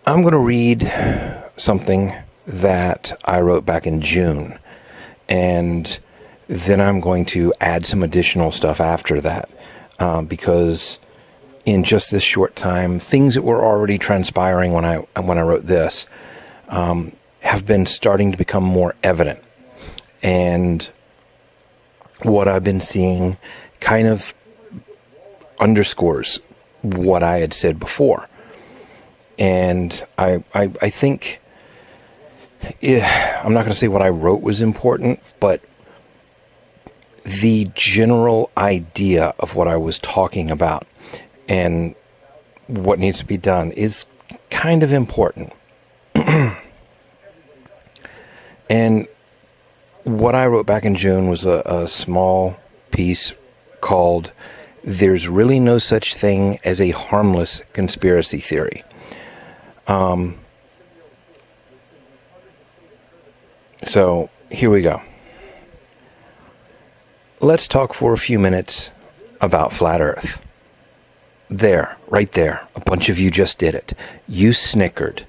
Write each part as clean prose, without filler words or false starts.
I'm going to read something that I wrote back in June, and then I'm going to add some additional stuff after that, because in just this short time, things that were already transpiring when I wrote this have been starting to become more evident, and what I've been seeing kind of underscores what I had said before. And I think, I'm not going to say what I wrote was important, but the general idea of what I was talking about and what needs to be done is kind of important. And what I wrote back in June was a small piece called "There's Really No Such Thing as a Harmless Conspiracy Theory." So here we go. Let's talk for a few minutes about flat Earth. There, right there, a bunch of you just did it. You snickered.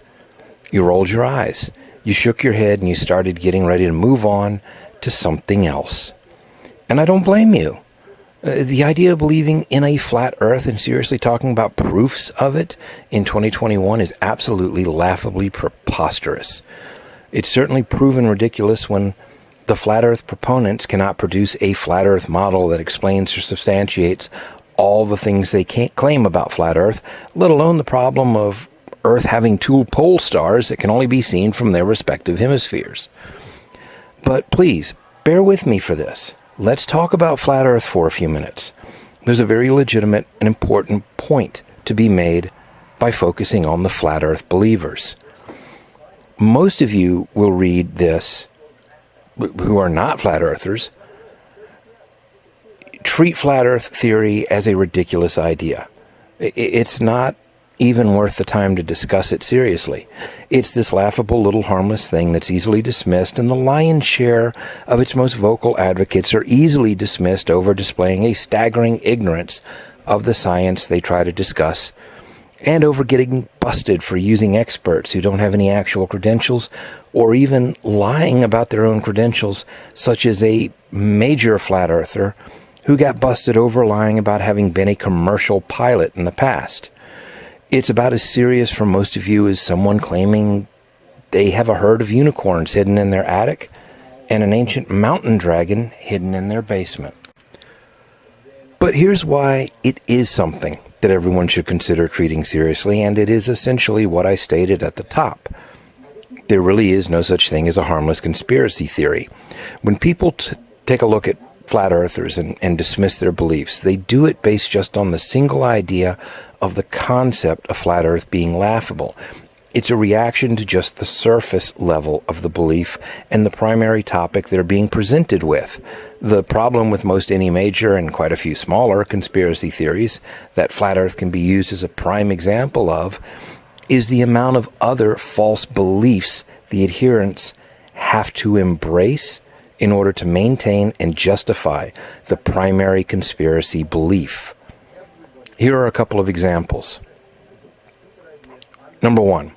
You rolled your eyes. You shook your head and you started getting ready to move on to something else. And I don't blame you. The idea of believing in a flat Earth and seriously talking about proofs of it in 2021 is absolutely laughably preposterous. It's certainly proven ridiculous when the flat Earth proponents cannot produce a flat Earth model that explains or substantiates all the things they can't claim about flat Earth, let alone the problem of Earth having two pole stars that can only be seen from their respective hemispheres. But please, bear with me for this. Let's talk about flat Earth for a few minutes. There's a very legitimate and important point to be made by focusing on the flat Earth believers. Most of you will read this, who are not flat Earthers, treat flat Earth theory as a ridiculous idea. It's not even worth the time to discuss it seriously. It's this laughable little harmless thing that's easily dismissed, and the lion's share of its most vocal advocates are easily dismissed over displaying a staggering ignorance of the science they try to discuss, and over getting busted for using experts who don't have any actual credentials, or even lying about their own credentials, such as a major flat earther who got busted over lying about having been a commercial pilot in the past. It's about as serious for most of you as someone claiming they have a herd of unicorns hidden in their attic and an ancient mountain dragon hidden in their basement. But here's why it is something that everyone should consider treating seriously, and it is essentially what I stated at the top. There really is no such thing as a harmless conspiracy theory. When people take a look at flat earthers and dismiss their beliefs, they do it based just on the single idea of the concept of flat Earth being laughable. It's a reaction to just the surface level of the belief and the primary topic they're being presented with. The problem with most any major and quite a few smaller conspiracy theories that flat Earth can be used as a prime example of is the amount of other false beliefs the adherents have to embrace in order to maintain and justify the primary conspiracy belief. Here are a couple of examples. Number one,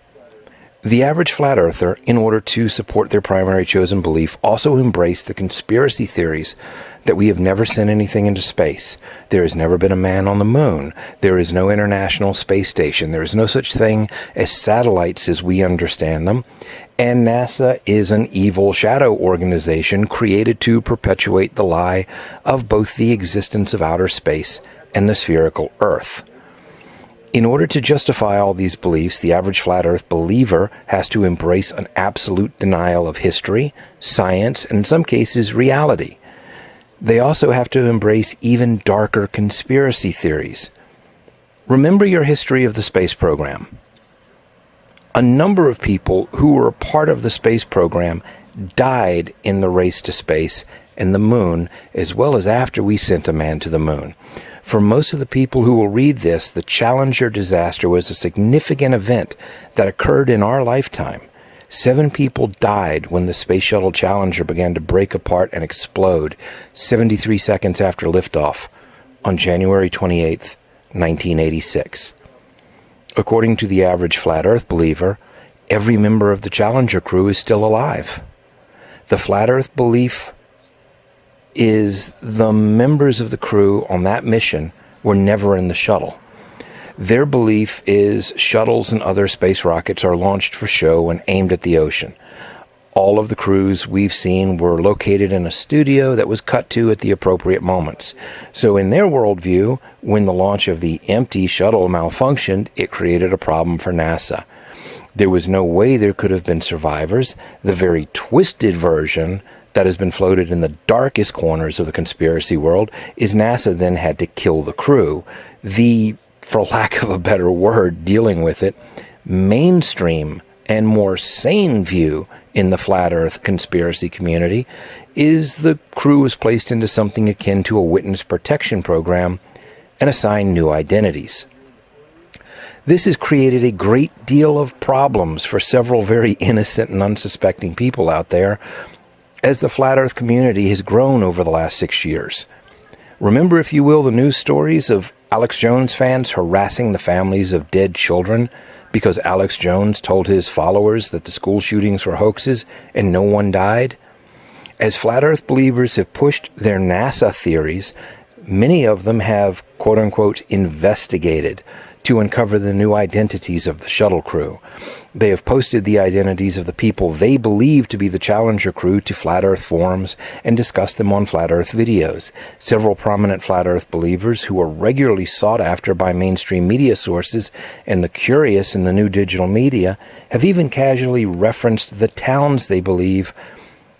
the average flat earther, in order to support their primary chosen belief, also embraced the conspiracy theories that we have never sent anything into space. There has never been a man on the moon. There is no international space station. There is no such thing as satellites as we understand them. And NASA is an evil shadow organization created to perpetuate the lie of both the existence of outer space and the spherical Earth. In order to justify all these beliefs, the average flat Earth believer has to embrace an absolute denial of history, science, and in some cases, reality. They also have to embrace even darker conspiracy theories. Remember your history of the space program. A number of people who were a part of the space program died in the race to space and the moon, as well as after we sent a man to the moon. For most of the people who will read this, the Challenger disaster was a significant event that occurred in our lifetime. 7 people died when the Space Shuttle Challenger began to break apart and explode 73 seconds after liftoff on January 28th, 1986. According to the average flat earth believer, every member of the Challenger crew is still alive. The flat earth belief is the members of the crew on that mission were never in the shuttle. Their belief is shuttles and other space rockets are launched for show and aimed at the ocean. All of the crews we've seen were located in a studio that was cut to at the appropriate moments. So in their worldview, when the launch of the empty shuttle malfunctioned, it created a problem for NASA. There was no way there could have been survivors. The very twisted version that has been floated in the darkest corners of the conspiracy world is NASA then had to kill the crew. The, for lack of a better word, dealing with it, mainstream and more sane view in the flat earth conspiracy community is the crew was placed into something akin to a witness protection program and assigned new identities. This has created a great deal of problems for several very innocent and unsuspecting people out there as the flat earth community has grown over the last 6 years. Remember, if you will, the news stories of Alex Jones fans harassing the families of dead children because Alex Jones told his followers that the school shootings were hoaxes and no one died? As flat earth believers have pushed their NASA theories, many of them have, quote-unquote, investigated to uncover the new identities of the shuttle crew. They have posted the identities of the people they believe to be the Challenger crew to Flat Earth forums and discussed them on Flat Earth videos. Several prominent Flat Earth believers who are regularly sought after by mainstream media sources and the curious in the new digital media have even casually referenced the towns they believe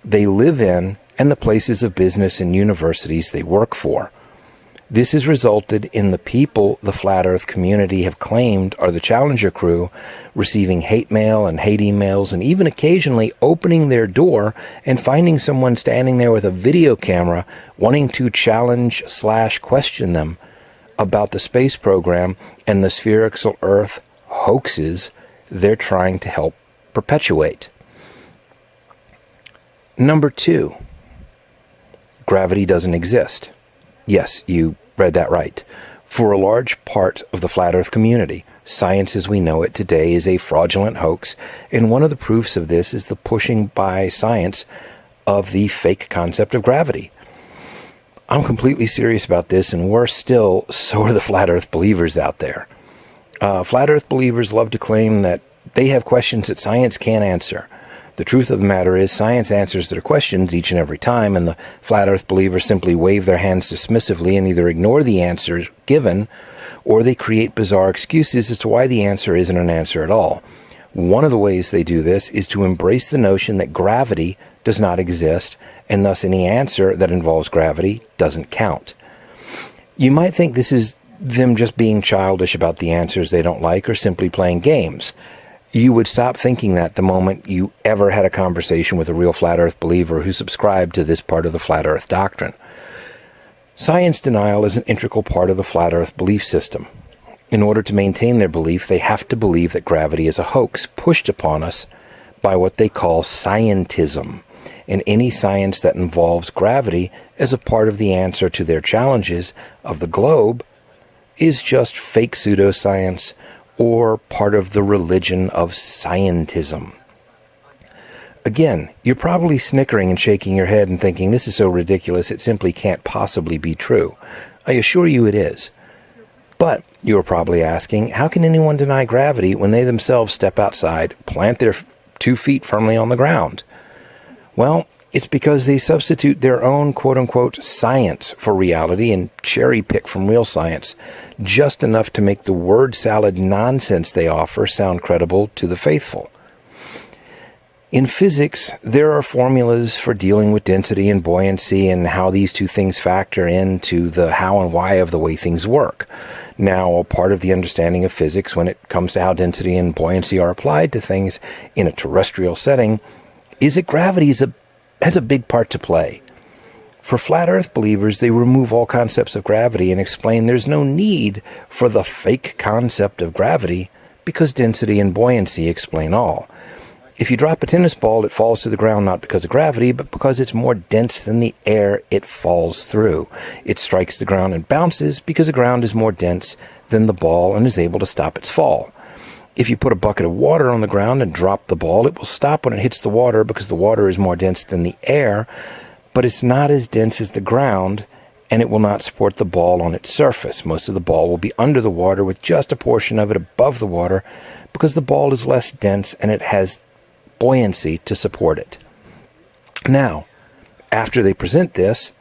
they live in and the places of business and universities they work for. This has resulted in the people the Flat Earth community have claimed are the Challenger crew receiving hate mail and hate emails and even occasionally opening their door and finding someone standing there with a video camera wanting to challenge/question them about the space program and the spherical Earth hoaxes they're trying to help perpetuate. Number 2, gravity doesn't exist. Yes, you read that right. For a large part of the Flat Earth community, science as we know it today is a fraudulent hoax, and one of the proofs of this is the pushing by science of the fake concept of gravity. I'm completely serious about this, and worse still, so are the Flat Earth believers out there. Flat Earth believers love to claim that they have questions that science can't answer. The truth of the matter is science answers their questions each and every time, and the Flat Earth believers simply wave their hands dismissively and either ignore the answers given, or they create bizarre excuses as to why the answer isn't an answer at all. One of the ways they do this is to embrace the notion that gravity does not exist, and thus any answer that involves gravity doesn't count. You might think this is them just being childish about the answers they don't like or simply playing games. You would stop thinking that the moment you ever had a conversation with a real Flat Earth believer who subscribed to this part of the Flat Earth doctrine. Science denial is an integral part of the Flat Earth belief system. In order to maintain their belief, they have to believe that gravity is a hoax pushed upon us by what they call scientism, and any science that involves gravity as a part of the answer to their challenges of the globe is just fake pseudoscience or part of the religion of scientism. Again, you're probably snickering and shaking your head and thinking this is so ridiculous it simply can't possibly be true. I assure you it is. But you're probably asking, how can anyone deny gravity when they themselves step outside, plant their 2 feet firmly on the ground? Well, it's because they substitute their own quote-unquote science for reality and cherry-pick from real science, just enough to make the word salad nonsense they offer sound credible to the faithful. In physics, there are formulas for dealing with density and buoyancy and how these two things factor into the how and why of the way things work. Now, a part of the understanding of physics when it comes to how density and buoyancy are applied to things in a terrestrial setting is that gravity has a big part to play. For Flat Earth believers, they remove all concepts of gravity and explain there's no need for the fake concept of gravity because density and buoyancy explain all. If you drop a tennis ball, it falls to the ground not because of gravity, but because it's more dense than the air it falls through. It strikes the ground and bounces because the ground is more dense than the ball and is able to stop its fall. If you put a bucket of water on the ground and drop the ball, it will stop when it hits the water because the water is more dense than the air, but it's not as dense as the ground, and it will not support the ball on its surface. Most of the ball will be under the water with just a portion of it above the water because the ball is less dense and it has buoyancy to support it. Now, after they present this,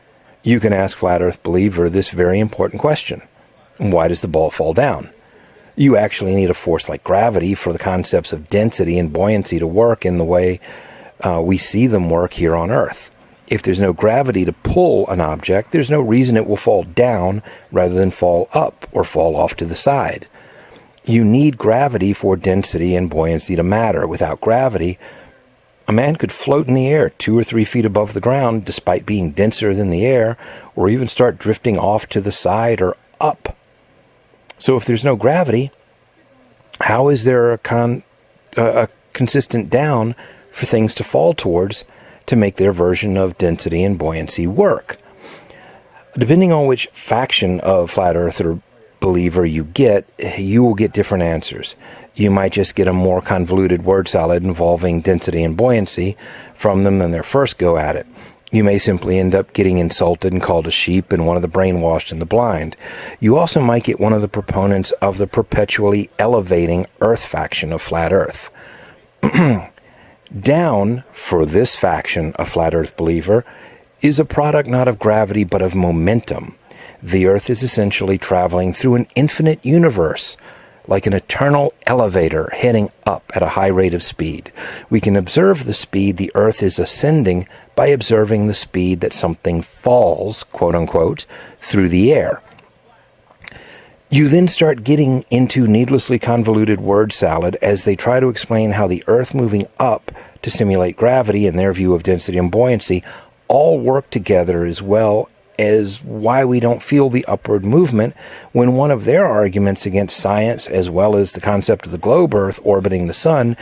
you can ask Flat Earth Believer this very important question. Why does the ball fall down? You actually need a force like gravity for the concepts of density and buoyancy to work in the way we see them work here on Earth. If there's no gravity to pull an object, there's no reason it will fall down rather than fall up or fall off to the side. You need gravity for density and buoyancy to matter. Without gravity, a man could float in the air 2 or 3 feet above the ground despite being denser than the air, or even start drifting off to the side or up. So if there's no gravity, how is there a consistent down for things to fall towards to make their version of density and buoyancy work? Depending on which faction of Flat Earther Believer you will get different answers. You might just get a more convoluted word salad involving density and buoyancy from them than their first go at it. You may simply end up getting insulted and called a sheep and one of the brainwashed and the blind. You also might get one of the proponents of the perpetually elevating Earth faction of Flat Earth. Down, for this faction of Flat Earth Believer, is a product not of gravity but of momentum. The Earth is essentially traveling through an infinite universe, like an eternal elevator heading up at a high rate of speed. We can observe the speed the Earth is ascending by observing the speed that something falls, quote unquote, through the air. You then start getting into needlessly convoluted word salad as they try to explain how the Earth moving up to simulate gravity and their view of density and buoyancy all work together, as well as why we don't feel the upward movement, when one of their arguments against science, as well as the concept of the globe Earth orbiting the sun,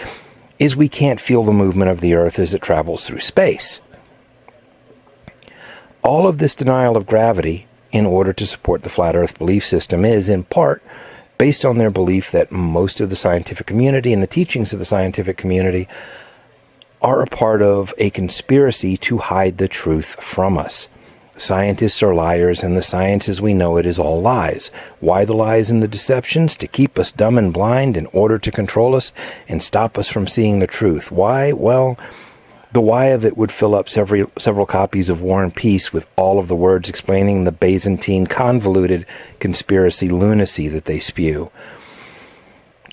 is we can't feel the movement of the Earth as it travels through space. All of this denial of gravity in order to support the Flat Earth belief system is, in part, based on their belief that most of the scientific community and the teachings of the scientific community are a part of a conspiracy to hide the truth from us. Scientists are liars, and the science as we know it is all lies. Why the lies and the deceptions? To keep us dumb and blind in order to control us and stop us from seeing the truth. Why? Well, the why of it would fill up several copies of War and Peace with all of the words explaining the Byzantine convoluted conspiracy lunacy that they spew.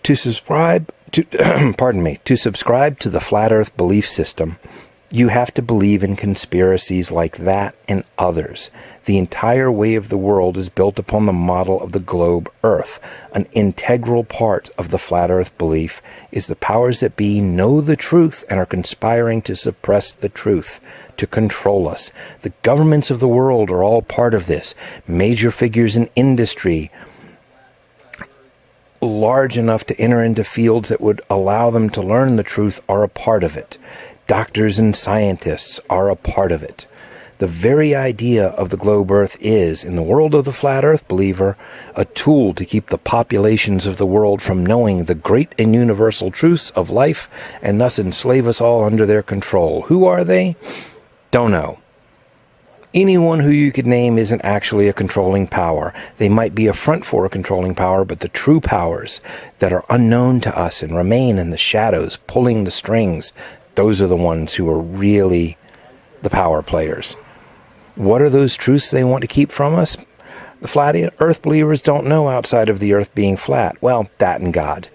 To subscribe to to subscribe to the Flat Earth belief system, you have to believe in conspiracies like that and others. The entire way of the world is built upon the model of the globe Earth. An integral part of the Flat Earth belief is the powers that be know the truth and are conspiring to suppress the truth, to control us. The governments of the world are all part of this. Major figures in industry, large enough to enter into fields that would allow them to learn the truth, are a part of it. Doctors and scientists are a part of it. The very idea of the globe Earth is, in the world of the Flat Earth Believer, a tool to keep the populations of the world from knowing the great and universal truths of life and thus enslave us all under their control. Who are they? Don't know. Anyone who you could name isn't actually a controlling power. They might be a front for a controlling power, but the true powers that are unknown to us and remain in the shadows, pulling the strings, those are the ones who are really the power players. What are those truths they want to keep from us? The Flat Earth Believers don't know outside of the Earth being flat. Well, that and God.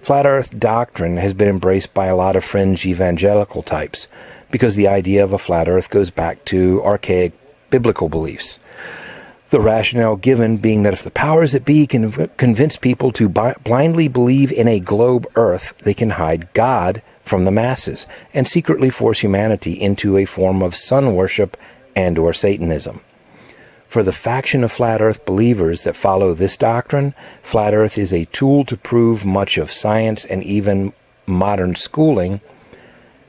Flat Earth doctrine has been embraced by a lot of fringe evangelical types because the idea of a flat Earth goes back to archaic biblical beliefs. The rationale given being that if the powers that be can convince people to blindly believe in a globe Earth, they can hide God from the masses and secretly force humanity into a form of sun worship and or Satanism. For the faction of Flat Earth believers that follow this doctrine, Flat Earth is a tool to prove much of science and even modern schooling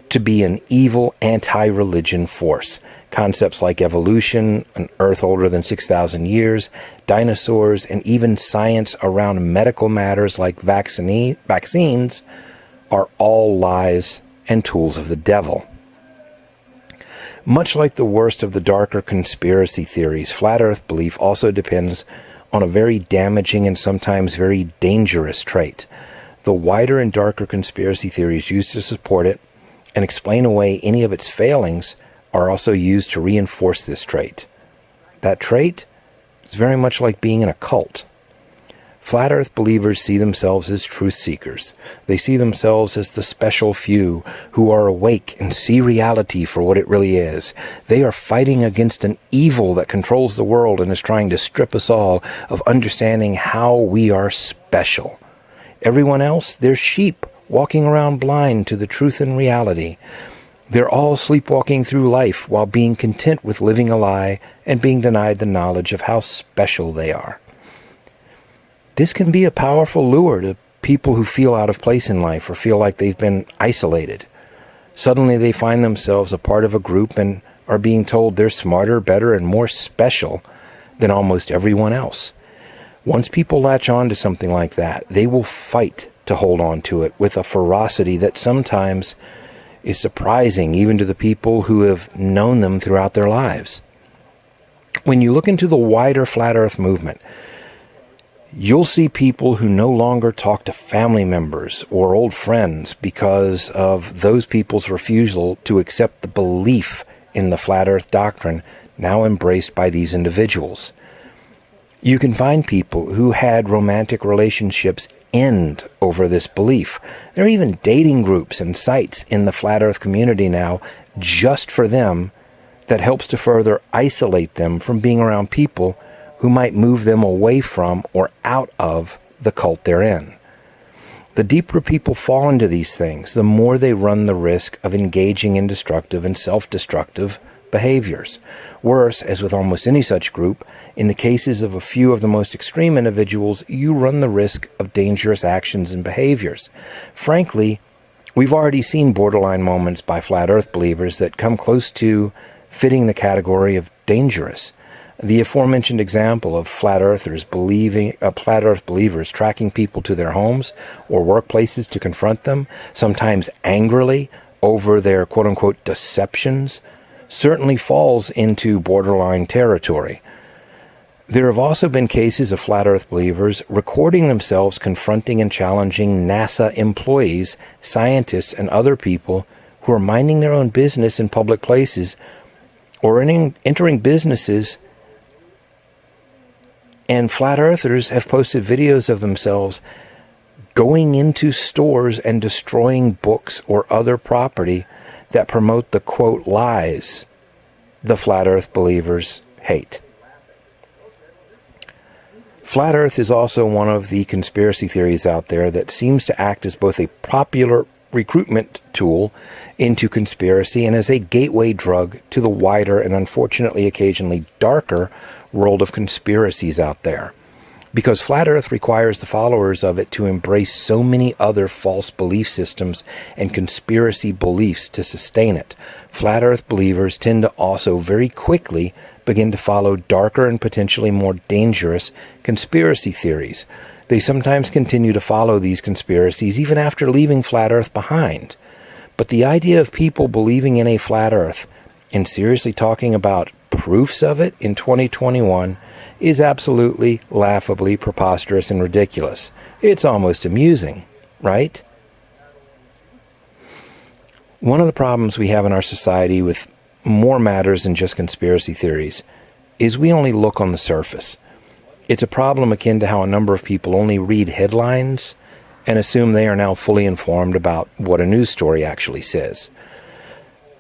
to be an evil anti-religion force. Concepts like evolution, an Earth older than 6,000 years, dinosaurs, and even science around medical matters like vaccines are all lies and tools of the devil. Much like the worst of the darker conspiracy theories, flat Earth belief also depends on a very damaging and sometimes very dangerous trait. The wider and darker conspiracy theories used to support it and explain away any of its failings are also used to reinforce this trait. That trait is very much like being in a cult. Flat Earth believers see themselves as truth seekers. They see themselves as the special few who are awake and see reality for what it really is. They are fighting against an evil that controls the world and is trying to strip us all of understanding how we are special. Everyone else, they're sheep walking around blind to the truth and reality. They're all sleepwalking through life while being content with living a lie and being denied the knowledge of how special they are. This can be a powerful lure to people who feel out of place in life or feel like they've been isolated. Suddenly they find themselves a part of a group and are being told they're smarter, better, and more special than almost everyone else. Once people latch on to something like that, they will fight to hold on to it with a ferocity that sometimes is surprising even to the people who have known them throughout their lives. When you look into the wider Flat Earth movement, you'll see people who no longer talk to family members or old friends because of those people's refusal to accept the belief in the Flat Earth doctrine now embraced by these individuals. You can find people who had romantic relationships end over this belief. There are even dating groups and sites in the Flat Earth community now just for them that helps to further isolate them from being around people who might move them away from or out of the cult they're in. The deeper people fall into these things, the more they run the risk of engaging in destructive and self-destructive behaviors. Worse, as with almost any such group, in the cases of a few of the most extreme individuals, you run the risk of dangerous actions and behaviors. Frankly, we've already seen borderline moments by Flat Earth believers that come close to fitting the category of dangerous. The aforementioned example of Flat Earth believers tracking people to their homes or workplaces to confront them, sometimes angrily over their quote-unquote deceptions, certainly falls into borderline territory. There have also been cases of Flat Earth believers recording themselves confronting and challenging NASA employees, scientists, and other people who are minding their own business in public places or entering businesses. And Flat Earthers have posted videos of themselves going into stores and destroying books or other property that promote the, quote, lies the Flat Earth believers hate. Flat Earth is also one of the conspiracy theories out there that seems to act as both a popular recruitment tool into conspiracy and as a gateway drug to the wider and unfortunately occasionally darker world of conspiracies out there. Because Flat Earth requires the followers of it to embrace so many other false belief systems and conspiracy beliefs to sustain it, Flat Earth believers tend to also very quickly begin to follow darker and potentially more dangerous conspiracy theories. They sometimes continue to follow these conspiracies even after leaving Flat Earth behind. But the idea of people believing in a Flat Earth and seriously talking about proofs of it in 2021 is absolutely laughably preposterous and ridiculous. It's almost amusing, right? One of the problems we have in our society with more matters than just conspiracy theories is we only look on the surface. It's a problem akin to how a number of people only read headlines and assume they are now fully informed about what a news story actually says.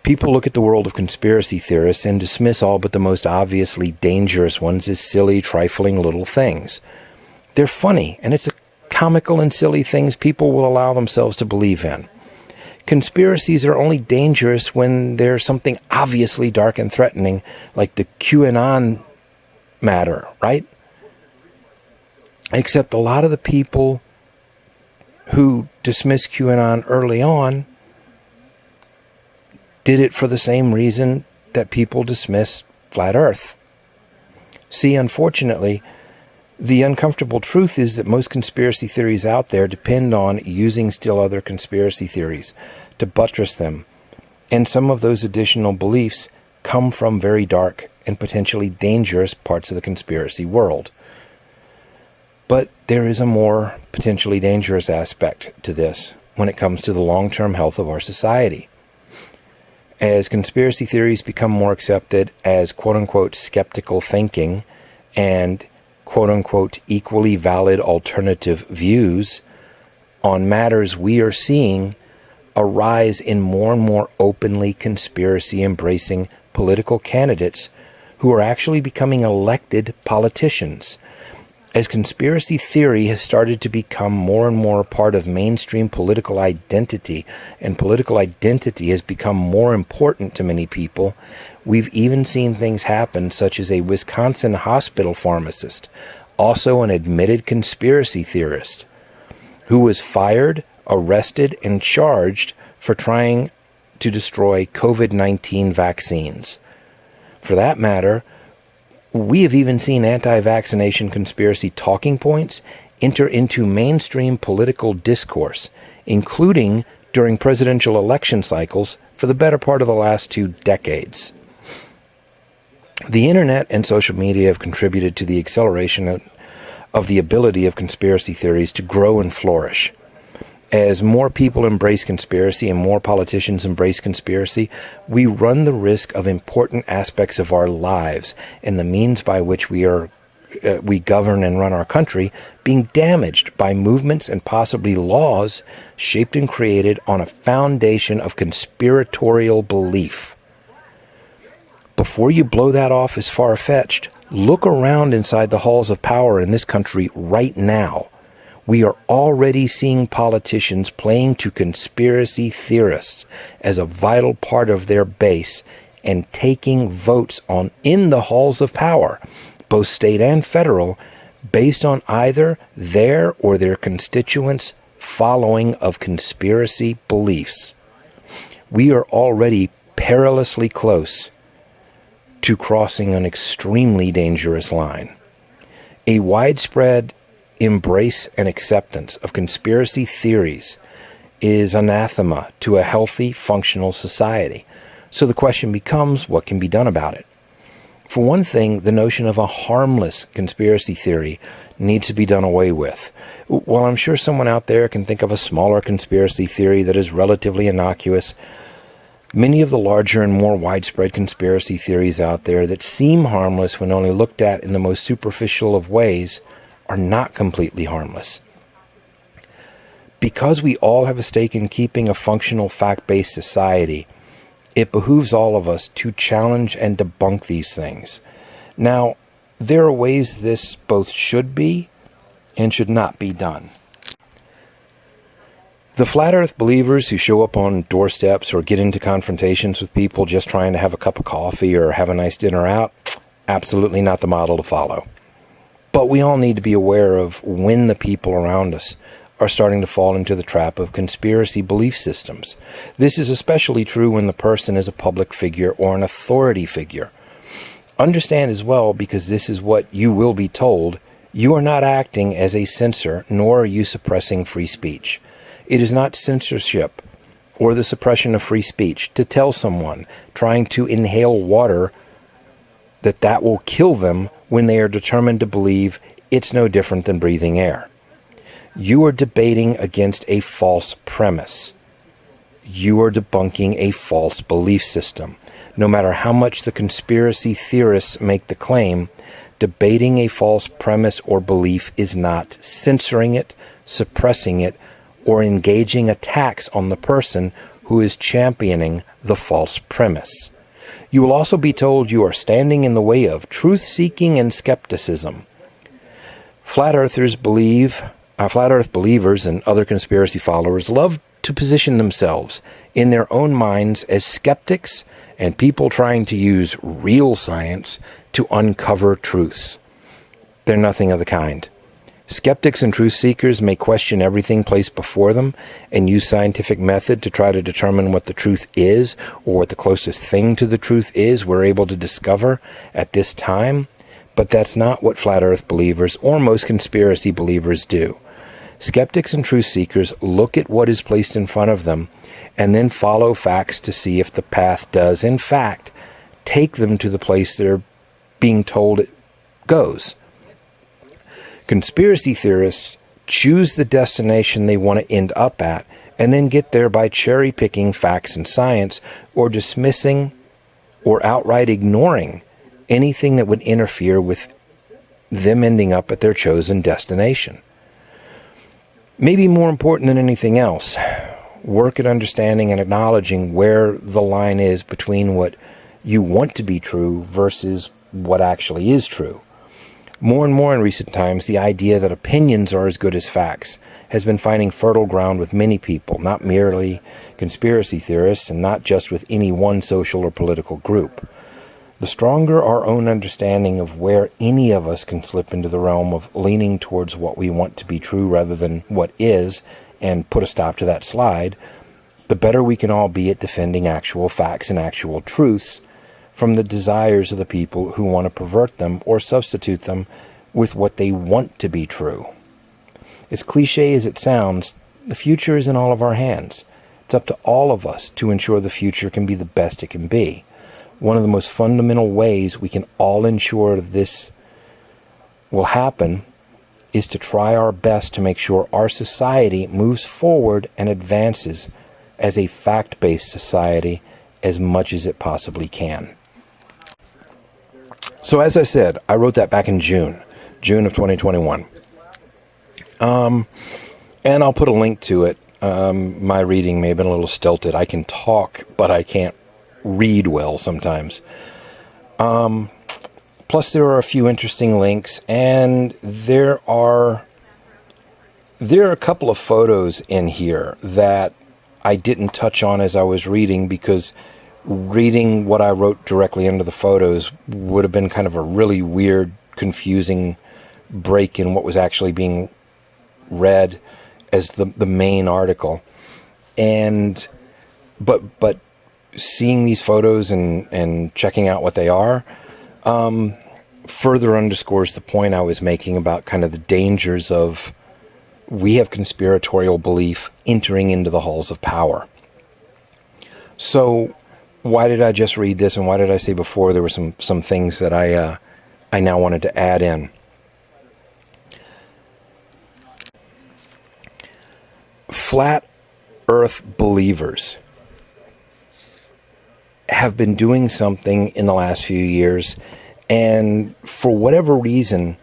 People look at the world of conspiracy theorists and dismiss all but the most obviously dangerous ones as silly, trifling little things. They're funny, and it's comical and silly things people will allow themselves to believe in. Conspiracies are only dangerous when there's something obviously dark and threatening, like the QAnon matter, right? Except a lot of the people who dismissed QAnon early on did it for the same reason that people dismiss flat Earth. See, unfortunately, the uncomfortable truth is that most conspiracy theories out there depend on using still other conspiracy theories to buttress them. And some of those additional beliefs come from very dark and potentially dangerous parts of the conspiracy world. But there is a more potentially dangerous aspect to this when it comes to the long-term health of our society. As conspiracy theories become more accepted as quote-unquote skeptical thinking and quote-unquote equally valid alternative views on matters, we are seeing a rise in more and more openly conspiracy-embracing political candidates who are actually becoming elected politicians. As conspiracy theory has started to become more and more a part of mainstream political identity, and political identity has become more important to many people, we've even seen things happen such as a Wisconsin hospital pharmacist, also an admitted conspiracy theorist, who was fired, arrested, and charged for trying to destroy COVID-19 vaccines. For that matter, we have even seen anti-vaccination conspiracy talking points enter into mainstream political discourse, including during presidential election cycles for the better part of the last 2 decades. The internet and social media have contributed to the acceleration of the ability of conspiracy theories to grow and flourish. As more people embrace conspiracy and more politicians embrace conspiracy, we run the risk of important aspects of our lives and the means by which we govern and run our country being damaged by movements and possibly laws shaped and created on a foundation of conspiratorial belief. Before you blow that off as far-fetched, look around inside the halls of power in this country right now. We are already seeing politicians playing to conspiracy theorists as a vital part of their base and taking votes in the halls of power, both state and federal, based on either their or their constituents' following of conspiracy beliefs. We are already perilously close to crossing an extremely dangerous line. A widespread embrace and acceptance of conspiracy theories is anathema to a healthy, functional society. So the question becomes, what can be done about it? For one thing, the notion of a harmless conspiracy theory needs to be done away with. While I'm sure someone out there can think of a smaller conspiracy theory that is relatively innocuous, many of the larger and more widespread conspiracy theories out there that seem harmless when only looked at in the most superficial of ways are not completely harmless. Because we all have a stake in keeping a functional fact-based society, it behooves all of us to challenge and debunk these things. Now, there are ways this both should be and should not be done. The flat earth believers who show up on doorsteps or get into confrontations with people just trying to have a cup of coffee or have a nice dinner out, absolutely not the model to follow. But we all need to be aware of when the people around us are starting to fall into the trap of conspiracy belief systems. This is especially true when the person is a public figure or an authority figure. Understand as well, because this is what you will be told, you are not acting as a censor, nor are you suppressing free speech. It is not censorship or the suppression of free speech to tell someone trying to inhale water that will kill them when they are determined to believe it's no different than breathing air. You are debating against a false premise. You are debunking a false belief system. No matter how much the conspiracy theorists make the claim, debating a false premise or belief is not censoring it, suppressing it, or engaging attacks on the person who is championing the false premise. You will also be told you are standing in the way of truth-seeking and skepticism. Flat Earth believers and other conspiracy followers love to position themselves in their own minds as skeptics and people trying to use real science to uncover truths. They're nothing of the kind. Skeptics and truth seekers may question everything placed before them and use scientific method to try to determine what the truth is, or what the closest thing to the truth is we're able to discover at this time. But that's not what flat earth believers or most conspiracy believers do. Skeptics and truth seekers look at what is placed in front of them and then follow facts to see if the path does, in fact, take them to the place they're being told it goes. Conspiracy theorists choose the destination they want to end up at and then get there by cherry-picking facts and science, or dismissing or outright ignoring anything that would interfere with them ending up at their chosen destination. Maybe more important than anything else, work at understanding and acknowledging where the line is between what you want to be true versus what actually is true. More and more in recent times, the idea that opinions are as good as facts has been finding fertile ground with many people, not merely conspiracy theorists, and not just with any one social or political group. The stronger our own understanding of where any of us can slip into the realm of leaning towards what we want to be true rather than what is, and put a stop to that slide, the better we can all be at defending actual facts and actual truths from the desires of the people who want to pervert them or substitute them with what they want to be true. As cliche as it sounds, the future is in all of our hands. It's up to all of us to ensure the future can be the best it can be. One of the most fundamental ways we can all ensure this will happen is to try our best to make sure our society moves forward and advances as a fact-based society as much as it possibly can. So as I said, I wrote that back in June of 2021. And I'll put a link to it. My reading may have been a little stilted. I can talk, but I can't read well sometimes. Plus there are a few interesting links, and there are a couple of photos in here that I didn't touch on as I was reading, because reading what I wrote directly under the photos would have been kind of a really weird, confusing break in what was actually being read as the main article. And but seeing these photos and checking out what they are further underscores the point I was making about kind of the dangers of we have conspiratorial belief entering into the halls of power. So why did I just read this, and why did I say before there were some things that I now wanted to add in? Flat Earth believers have been doing something in the last few years, and for whatever reason,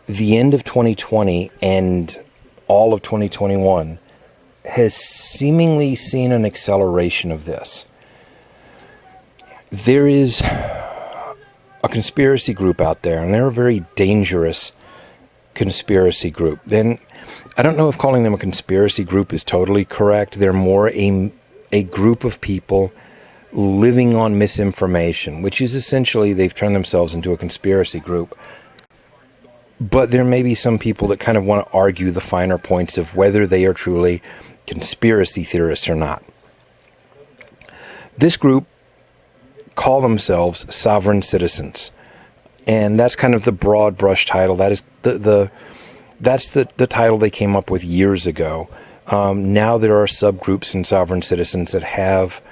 the end of 2020 and all of 2021 has seemingly seen an acceleration of this. There is a conspiracy group out there, and they're a very dangerous conspiracy group. Then I don't know if calling them a conspiracy group is totally correct. They're more a group of people living on misinformation, which is essentially they've turned themselves into a conspiracy group. But there may be some people that kind of want to argue the finer points of whether they are truly conspiracy theorists or not. This group call themselves sovereign citizens, and that's kind of the broad brush title. That is that's the title they came up with years ago. Now there are subgroups in sovereign citizens that have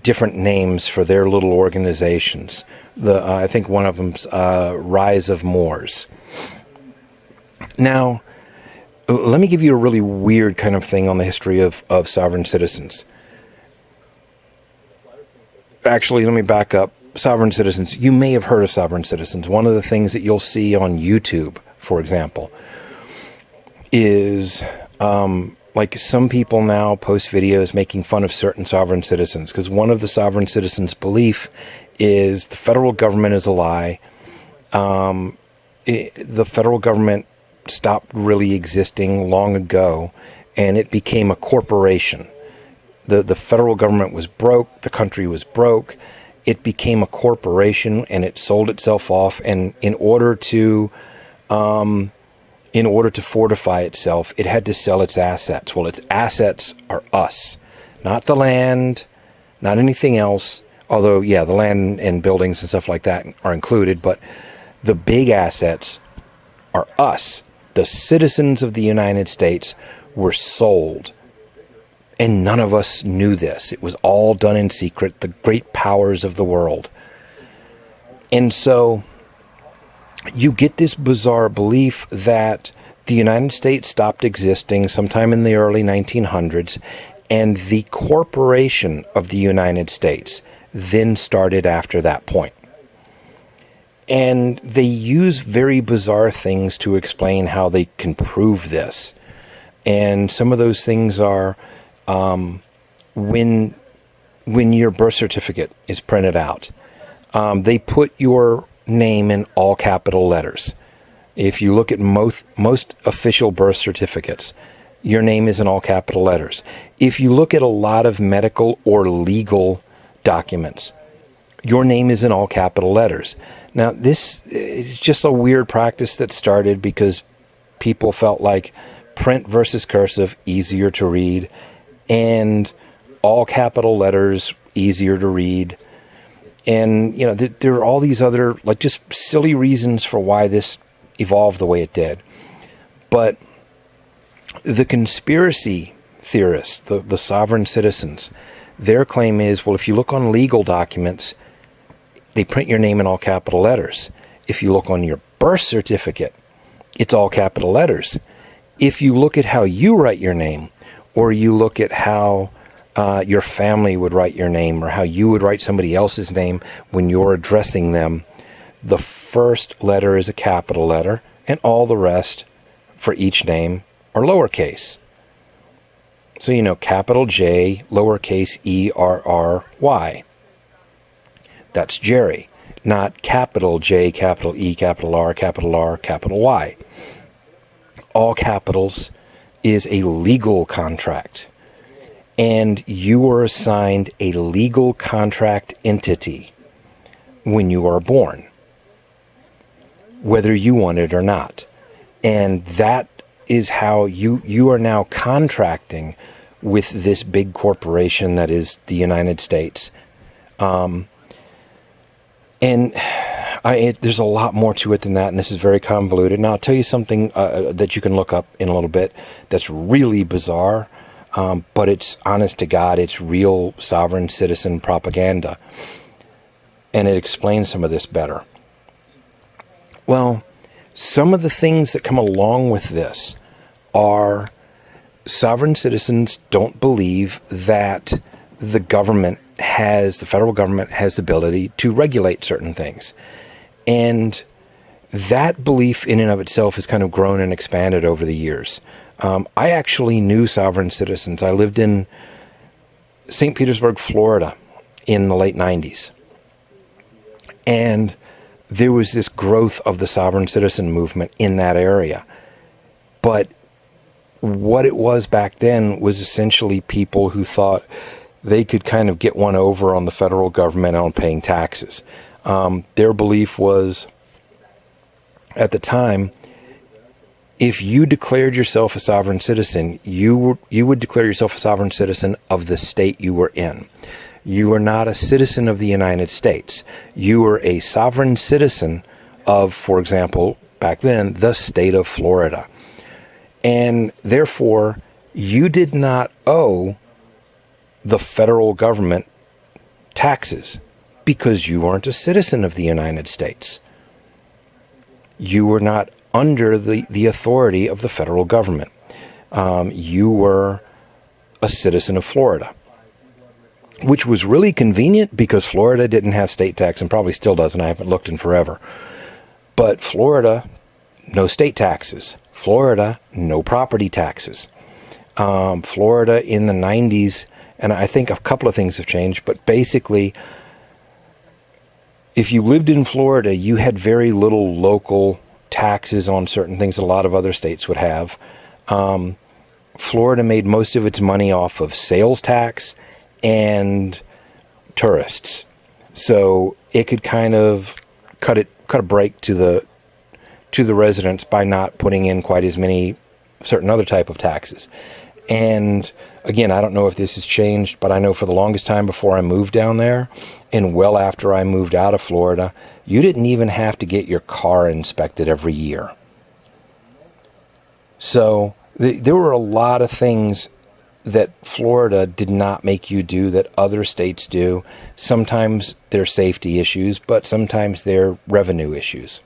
different names for their little organizations. I think one of them's Rise of Moors. Now, let me give you a really weird kind of thing on the history of sovereign citizens. Actually, let me back up. Sovereign citizens, you may have heard of sovereign citizens. One of the things that you'll see on YouTube, for example, is like some people now post videos making fun of certain sovereign citizens, because one of the sovereign citizens' belief is the federal government is a lie. The federal government stopped really existing long ago, and it became a corporation. The federal government was broke, the country was broke, it became a corporation, and it sold itself off, and in order to in order to fortify itself, it had to sell its assets. Well, its assets are us, not the land, not anything else. Although, yeah, the land and buildings and stuff like that are included, but the big assets are us. The citizens of the United States were sold. And none of us knew this. It was all done in secret, the great powers of the world. And so you get this bizarre belief that the United States stopped existing sometime in the early 1900s, and the corporation of the United States then started after that point. And they use very bizarre things to explain how they can prove this. And some of those things are when your birth certificate is printed out, they put your name in all capital letters. If you look at most official birth certificates, your name is in all capital letters. If you look at a lot of medical or legal documents, your name is in all capital letters. Now, this is just a weird practice that started because people felt like print versus cursive, easier to read, and all capital letters, easier to read. And, you know, there are all these other, like, just silly reasons for why this evolved the way it did. But the conspiracy theorists, the sovereign citizens, their claim is, well, if you look on legal documents, they print your name in all capital letters. If you look on your birth certificate, it's all capital letters. If you look at how you write your name, or you look at how your family would write your name, or how you would write somebody else's name when you're addressing them, the first letter is a capital letter, and all the rest for each name are lowercase. So, you know, capital J, lowercase E-R-R-Y. That's Jerry, not capital J, capital E, capital R, capital Y. All capitals is a legal contract, and you are assigned a legal contract entity when you are born, whether you want it or not. And that is how you are now contracting with this big corporation that is the United States. There's a lot more to it than that, and this is very convoluted. Now, I'll tell you something that you can look up in a little bit that's really bizarre, but it's honest to God, it's real sovereign citizen propaganda. And it explains some of this better. Well, some of the things that come along with this are sovereign citizens don't believe that the federal government has the ability to regulate certain things. And that belief in and of itself has kind of grown and expanded over the years. I actually knew sovereign citizens. I lived in St. Petersburg, Florida in the late 90s. And there was this growth of the sovereign citizen movement in that area. But what it was back then was essentially people who thought they could kind of get one over on the federal government on paying taxes. Their belief was, at the time, if you declared yourself a sovereign citizen, you would declare yourself a sovereign citizen of the state you were in. You were not a citizen of the United States. You were a sovereign citizen of, for example, back then, the state of Florida. And therefore, you did not owe the federal government taxes because you weren't a citizen of the United States. You were not under the authority of the federal government. You were a citizen of Florida, which was really convenient because Florida didn't have state tax and probably still doesn't. I haven't looked in forever. But Florida, no state taxes. Florida, no property taxes. Florida in the 90s, and I think a couple of things have changed, but basically, if you lived in Florida, you had very little local taxes on certain things that a lot of other states would have. Florida made most of its money off of sales tax and tourists. So it could kind of cut a break to to the residents by not putting in quite as many certain other type of taxes. And again, I don't know if this has changed, but I know for the longest time before I moved down there, and well after I moved out of Florida, you didn't even have to get your car inspected every year. So there were a lot of things that Florida did not make you do that other states do. Sometimes they're safety issues, but sometimes they're revenue issues.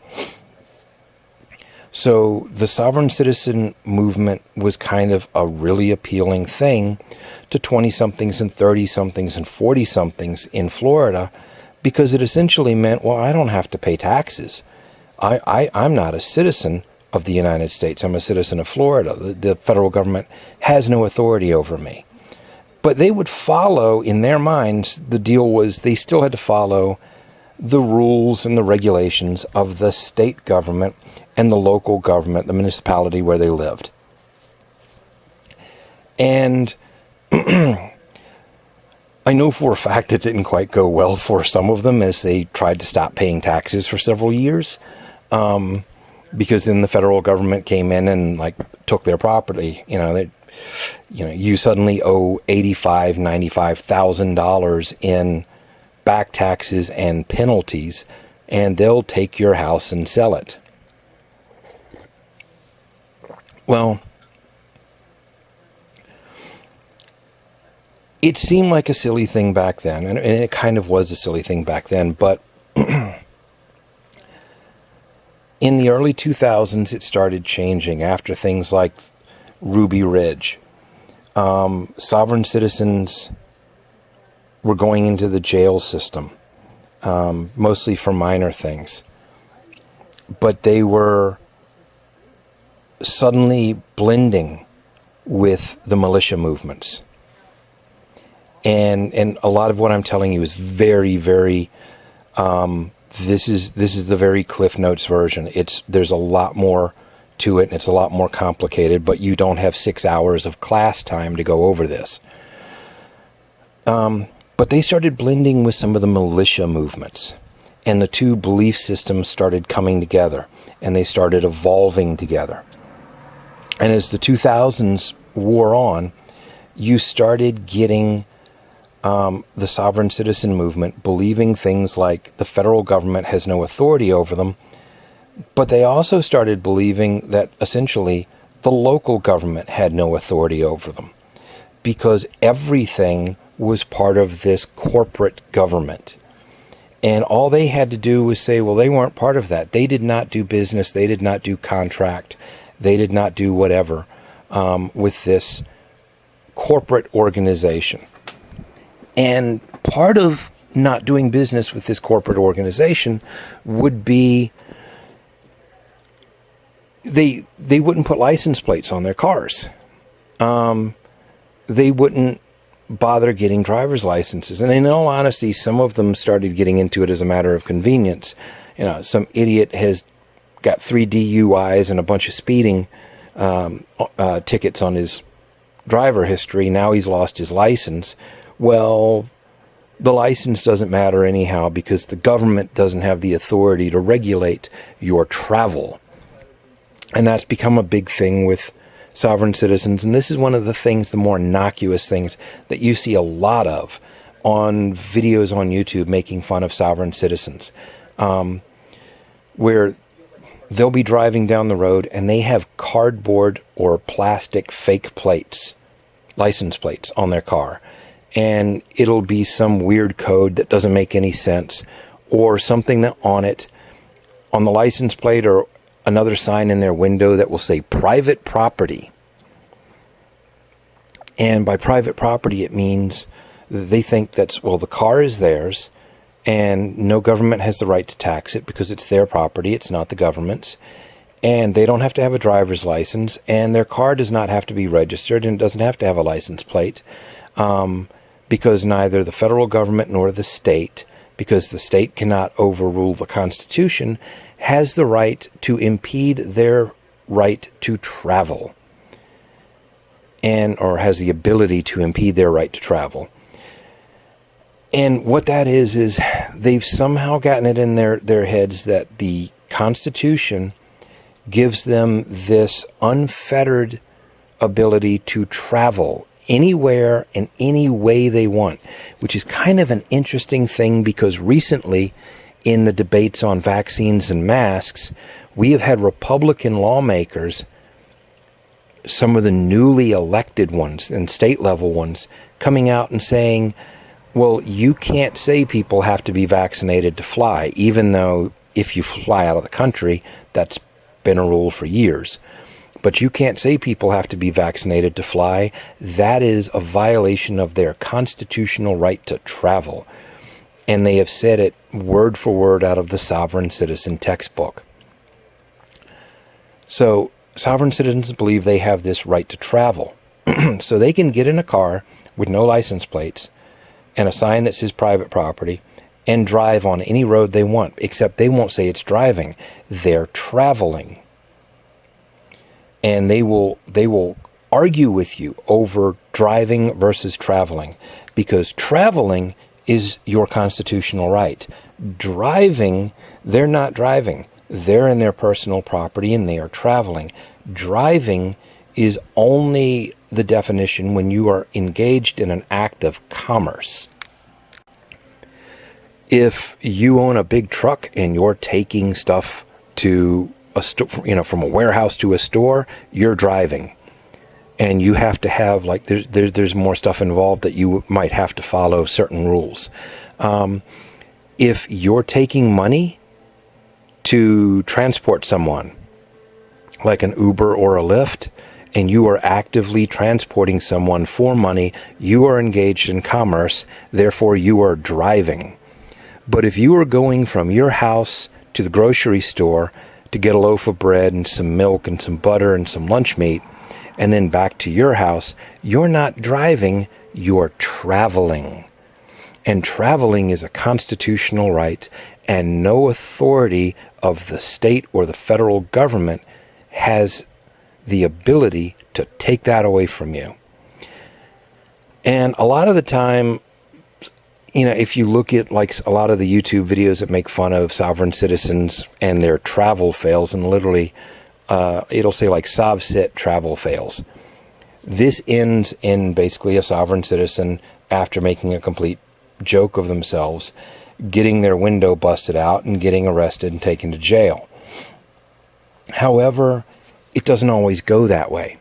So the sovereign citizen movement was kind of a really appealing thing to 20-somethings and 30-somethings and 40-somethings in Florida, because it essentially meant, well, I don't have to pay taxes. I'm not a citizen of the United States. I'm a citizen of Florida. The federal government has no authority over me. But they would follow, in their minds, the deal was they still had to follow the rules and the regulations of the state government and the local government, the municipality where they lived. And I know for a fact it didn't quite go well for some of them as they tried to stop paying taxes for several years, because then the federal government came in and took their property. You suddenly owe $85,000, $95,000 in back taxes and penalties, and they'll take your house and sell it. Well, it seemed like a silly thing back then, and it kind of was a silly thing back then, but in the early 2000s, it started changing after things like Ruby Ridge. Sovereign citizens were going into the jail system, mostly for minor things, but they were suddenly blending with the militia movements. And a lot of what I'm telling you is very, very, this is the very Cliff Notes version. There's a lot more to it, and it's a lot more complicated, but you don't have 6 hours of class time to go over this. But they started blending with some of the militia movements, and the two belief systems started coming together, and they started evolving together. And as the 2000s wore on, you started getting the sovereign citizen movement believing things like the federal government has no authority over them, but they also started believing that essentially the local government had no authority over them, because everything was part of this corporate government. And all they had to do was say, well, they weren't part of that. They did not do business. They did not do contract. They did not do whatever with this corporate organization. And part of not doing business with this corporate organization would be they wouldn't put license plates on their cars. They wouldn't bother getting driver's licenses. And in all honesty, some of them started getting into it as a matter of convenience. Some idiot has got 3 DUIs and a bunch of speeding tickets on his driver history. Now he's lost his license. Well, the license doesn't matter anyhow, because the government doesn't have the authority to regulate your travel. And that's become a big thing with sovereign citizens. And this is one of the things, the more innocuous things that you see a lot of on videos on YouTube making fun of sovereign citizens, where they'll be driving down the road and they have cardboard or plastic fake plates, license plates on their car. And it'll be some weird code that doesn't make any sense, or something that on the license plate, or another sign in their window that will say private property. And by private property, it means they think that's, well, the car is theirs, and no government has the right to tax it because it's their property, it's not the government's. And they don't have to have a driver's license, and their car does not have to be registered, and it doesn't have to have a license plate, because neither the federal government nor the state, because the state cannot overrule the Constitution, has the right to impede their right to travel, or has the ability to impede their right to travel. And what that is they've somehow gotten it in their heads that the Constitution gives them this unfettered ability to travel anywhere and any way they want, which is kind of an interesting thing, because recently in the debates on vaccines and masks, we have had Republican lawmakers, some of the newly elected ones and state level ones, coming out and saying, well, you can't say people have to be vaccinated to fly, even though if you fly out of the country, that's been a rule for years. But you can't say people have to be vaccinated to fly. That is a violation of their constitutional right to travel. And they have said it word for word out of the Sovereign Citizen textbook. So sovereign citizens believe they have this right to travel. So they can get in a car with no license plates and a sign that says private property and drive on any road they want, except they won't say it's driving. They're traveling. And they will argue with you over driving versus traveling, because traveling is your constitutional right. Driving, they're not driving. They're in their personal property and they are traveling. Driving is only the definition when you are engaged in an act of commerce. If you own a big truck and you're taking stuff to a store, from a warehouse to a store, you're driving. And you have to have, like, there's more stuff involved that you might have to follow certain rules. If you're taking money to transport someone, like an Uber or a Lyft, and you are actively transporting someone for money, you are engaged in commerce, therefore you are driving. But if you are going from your house to the grocery store to get a loaf of bread and some milk and some butter and some lunch meat, and then back to your house, you're not driving, you're traveling. And traveling is a constitutional right, and no authority of the state or the federal government has the ability to take that away from you. And a lot of the time, if you look at like a lot of the YouTube videos that make fun of sovereign citizens and their travel fails, and literally it'll say like SovCit travel fails. This ends in basically a sovereign citizen, after making a complete joke of themselves, getting their window busted out and getting arrested and taken to jail. However, it doesn't always go that way.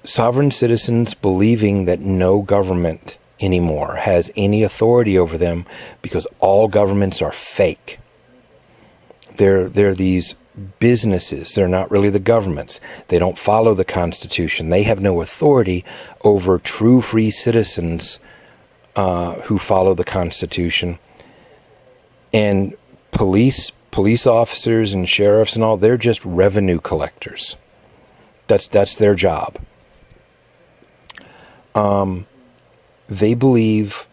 Sovereign citizens believing that no government anymore has any authority over them, because all governments are fake. They're these businesses. They're not really the governments. They don't follow the Constitution. They have no authority over true free citizens who follow the Constitution. And police officers and sheriffs and all, they're just revenue collectors. That's their job. They believe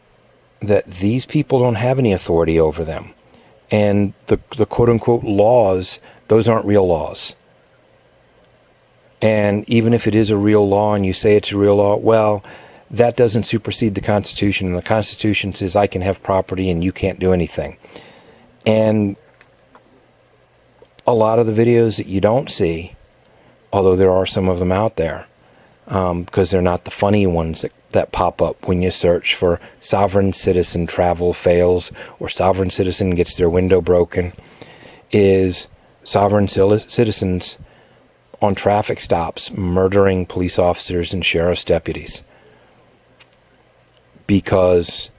that these people don't have any authority over them. And the quote-unquote laws, those aren't real laws. And even if it is a real law and you say it's a real law, well, that doesn't supersede the Constitution. And the Constitution says I can have property and you can't do anything. And a lot of the videos that you don't see, although there are some of them out there, because they're not the funny ones that pop up when you search for sovereign citizen travel fails or sovereign citizen gets their window broken, is sovereign citizens on traffic stops murdering police officers and sheriff's deputies, because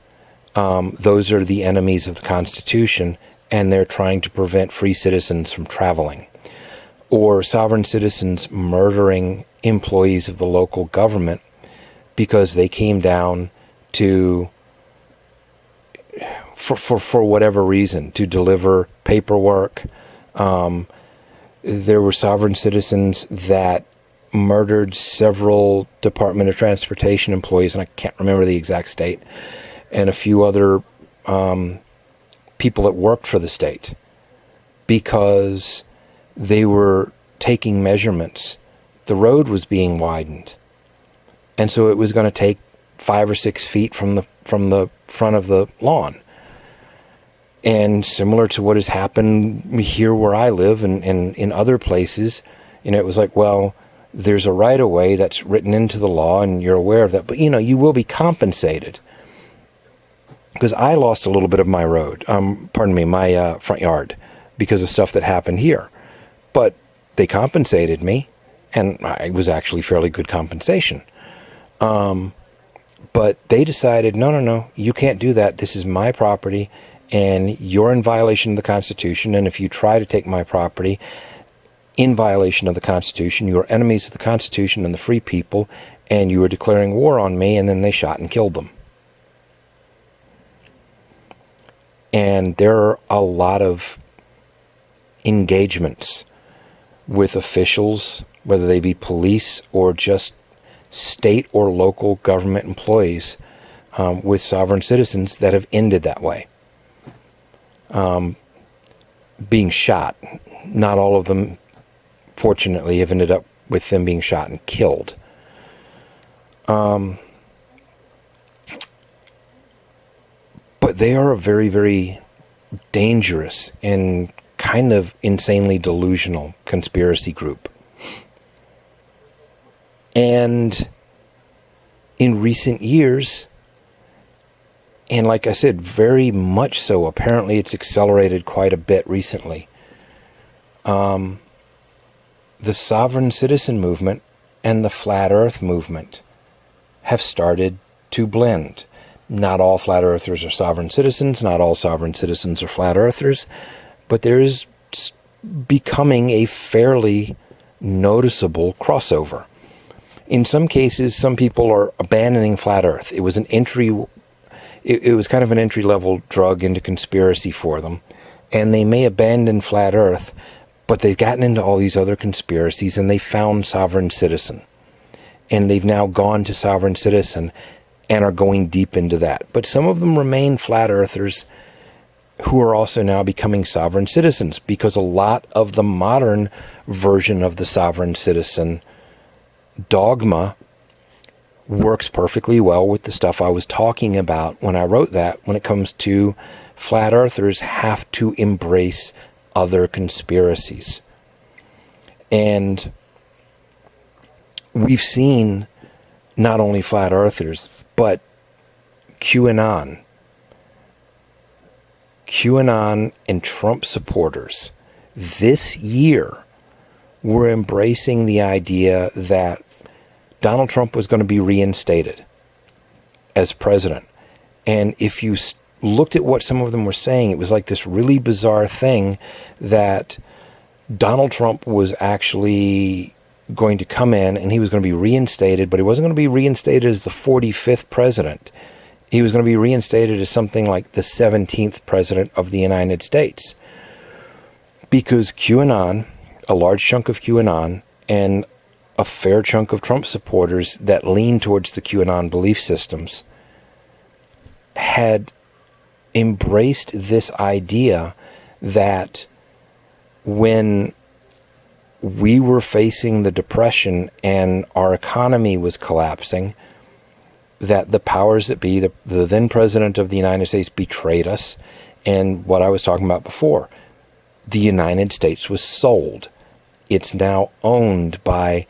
those are the enemies of the Constitution and they're trying to prevent free citizens from traveling. Or sovereign citizens murdering employees of the local government because they came down to, for whatever reason, to deliver paperwork. There were sovereign citizens that murdered several Department of Transportation employees, and I can't remember the exact state, and a few other people that worked for the state, because they were taking measurements. The road was being widened, and so it was going to take 5 or 6 feet from the front of the lawn. And similar to what has happened here where I live and in other places, it was like, well, there's a right-of-way that's written into the law and you're aware of that, but you will be compensated. Because I lost a little bit of my road, my front yard, because of stuff that happened here. But they compensated me, and it was actually fairly good compensation. But they decided, no, you can't do that. This is my property, and you're in violation of the Constitution, and if you try to take my property in violation of the Constitution, you are enemies of the Constitution and the free people, and you are declaring war on me, and then they shot and killed them. And there are a lot of engagements with officials, whether they be police or just state or local government employees, with sovereign citizens that have ended that way. Being shot. Not all of them, fortunately, have ended up with them being shot and killed. But they are a very, very dangerous and kind of insanely delusional conspiracy group. And in recent years, and like I said, very much so, apparently it's accelerated quite a bit recently, the sovereign citizen movement and the flat earth movement have started to blend. Not all flat earthers are sovereign citizens, not all sovereign citizens are flat earthers, but there is becoming a fairly noticeable crossover. In some cases, some people are abandoning flat earth. It was an it was kind of an entry-level drug into conspiracy for them, and they may abandon flat earth, but they've gotten into all these other conspiracies, and they found sovereign citizen. And they've now gone to sovereign citizen and are going deep into that. But some of them remain flat earthers who are also now becoming sovereign citizens, because a lot of the modern version of the sovereign citizen dogma works perfectly well with the stuff I was talking about when I wrote that, when it comes to flat earthers have to embrace other conspiracies. And we've seen not only flat earthers, but QAnon and Trump supporters this year were embracing the idea that Donald Trump was going to be reinstated as president. And if you looked at what some of them were saying, it was like this really bizarre thing that Donald Trump was actually going to come in and he was going to be reinstated, but he wasn't going to be reinstated as the 45th president. He was going to be reinstated as something like the 17th president of the United States. Because QAnon, a large chunk of QAnon, and a fair chunk of Trump supporters that lean towards the QAnon belief systems had embraced this idea that when we were facing the Depression and our economy was collapsing, that the powers that be, the then President of the United States, betrayed us. And what I was talking about before, the United States was sold. It's now owned by,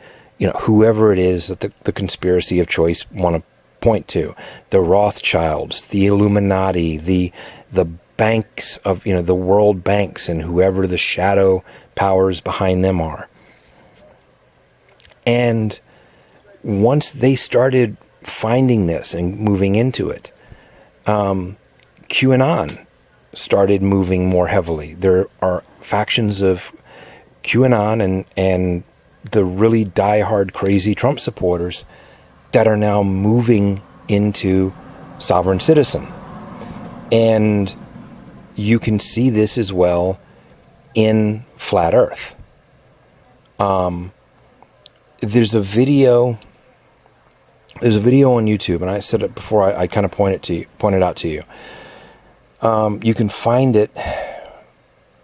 whoever it is that the conspiracy of choice want to point to. The Rothschilds, the Illuminati, the banks of, the world banks, and whoever the shadow powers behind them are. And once they started finding this and moving into it, QAnon started moving more heavily. There are factions of QAnon and the really diehard crazy Trump supporters that are now moving into sovereign citizen. And you can see this as well in flat earth. There's a video on YouTube, and I said it before, I kind of pointed out to you. You can find it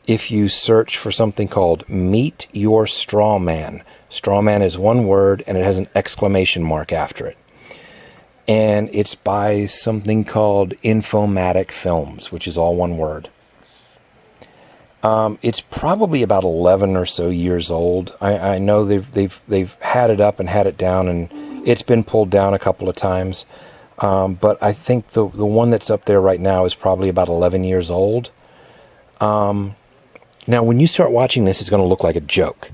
if you search for something called Meet Your Straw Man. Straw Man is one word, and it has an exclamation mark after it. And it's by something called Infomatic Films, which is all one word. It's probably about 11 or so years old. I know they've had it up and had it down, and it's been pulled down a couple of times. But I think the one that's up there right now is probably about 11 years old. Now, when you start watching this, it's going to look like a joke.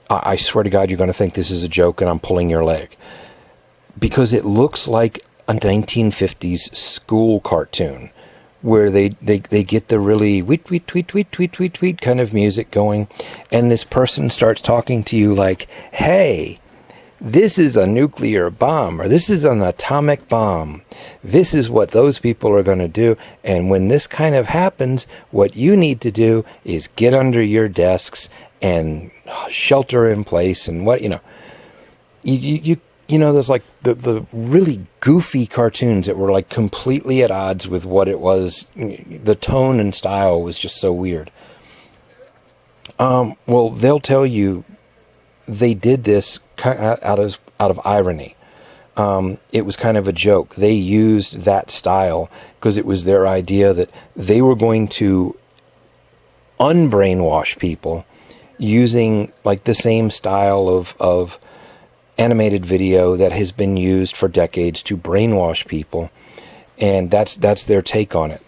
I swear to God, you're going to think this is a joke and I'm pulling your leg. Because it looks like a 1950s school cartoon where they get the really tweet, tweet, tweet, tweet, tweet, tweet, tweet kind of music going. And this person starts talking to you like, hey, this is a nuclear bomb, or this is an atomic bomb. This is what those people are going to do. And when this kind of happens, what you need to do is get under your desks and shelter in place. And what, there's like the really goofy cartoons that were like completely at odds with what it was. The tone and style was just so weird. Well, they'll tell you they did this out of irony. It was kind of a joke. They used that style because it was their idea that they were going to unbrainwash people using like the same style of animated video that has been used for decades to brainwash people. And that's their take on it.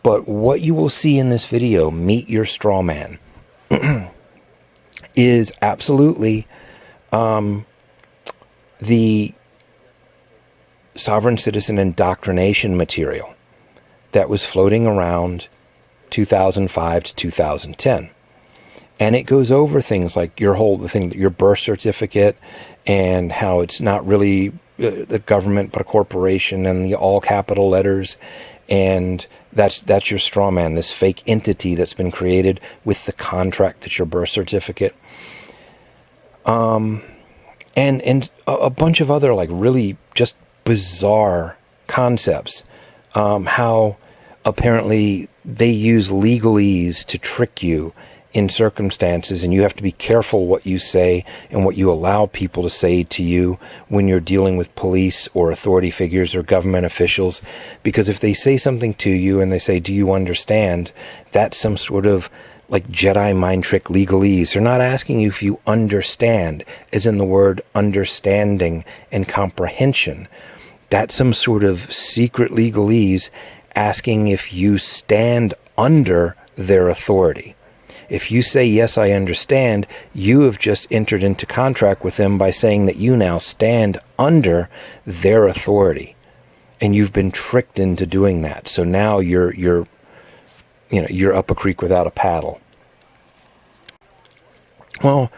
But what you will see in this video, Meet Your Straw Man, is absolutely the sovereign citizen indoctrination material that was floating around 2005 to 2010. And it goes over things like your birth certificate, and how it's not really the government but a corporation, and the all capital letters, and that's your straw man, this fake entity that's been created with the contract that's your birth certificate. And a bunch of other like really just bizarre concepts. How apparently they use legalese to trick you in circumstances, and you have to be careful what you say and what you allow people to say to you when you're dealing with police or authority figures or government officials. Because if they say something to you and they say, do you understand? That's some sort of like Jedi mind trick legalese. They're not asking you if you understand, as in the word understanding and comprehension. That's some sort of secret legalese asking if you stand under their authority. If you say, yes, I understand, you have just entered into contract with them by saying that you now stand under their authority. And you've been tricked into doing that. So now you're up a creek without a paddle. Well,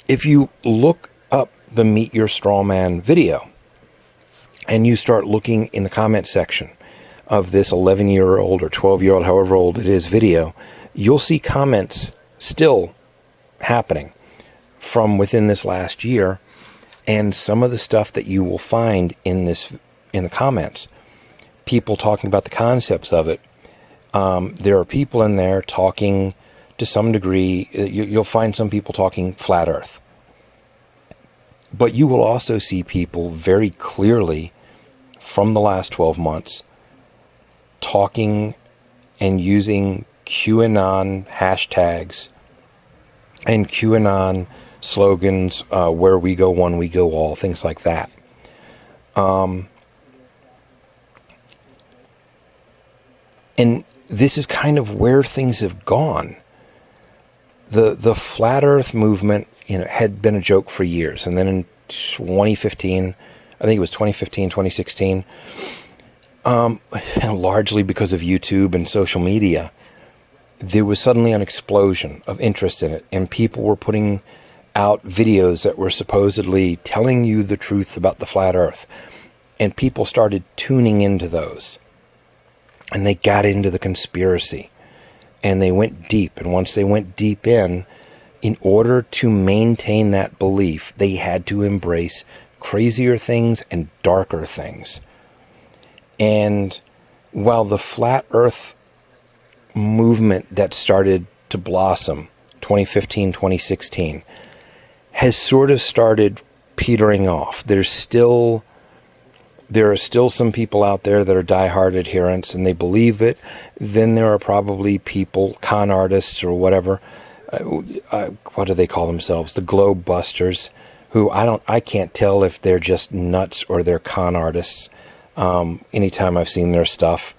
if you look up the Meet Your Straw Man video, and you start looking in the comment section of this 11-year-old or 12-year-old, however old it is, video, you'll see comments still happening from within this last year. And some of the stuff that you will find in the comments, people talking about the concepts of it. There are people in there talking to some degree. You'll find some people talking flat earth. But you will also see people very clearly from the last 12 months talking and using QAnon hashtags and QAnon slogans, where we go one, we go all, things like that. And this is kind of where things have gone. The flat earth movement, had been a joke for years. And then in 2015, I think it was 2015, 2016, largely because of YouTube and social media, there was suddenly an explosion of interest in it. And people were putting out videos that were supposedly telling you the truth about the flat earth. And people started tuning into those. And they got into the conspiracy. And they went deep. And once they went deep in order to maintain that belief, they had to embrace crazier things and darker things. And while the flat earth movement that started to blossom 2015, 2016 has sort of started petering off, there's still there are still some people out there that are diehard adherents and they believe it. Then there are probably people, con artists or whatever, what do they call themselves? The globe busters, who I can't tell if they're just nuts or they're con artists. Anytime I've seen their stuff,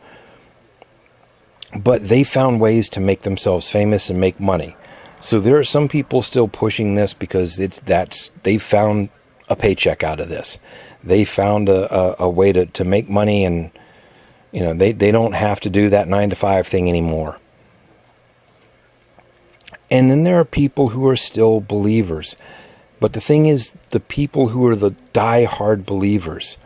but they found ways to make themselves famous and make money. So there are some people still pushing this because they found a paycheck out of this. They found a way to make money, and they don't have to do that 9-to-5 thing anymore. And then there are people who are still believers. But the thing is, the people who are the die-hard believers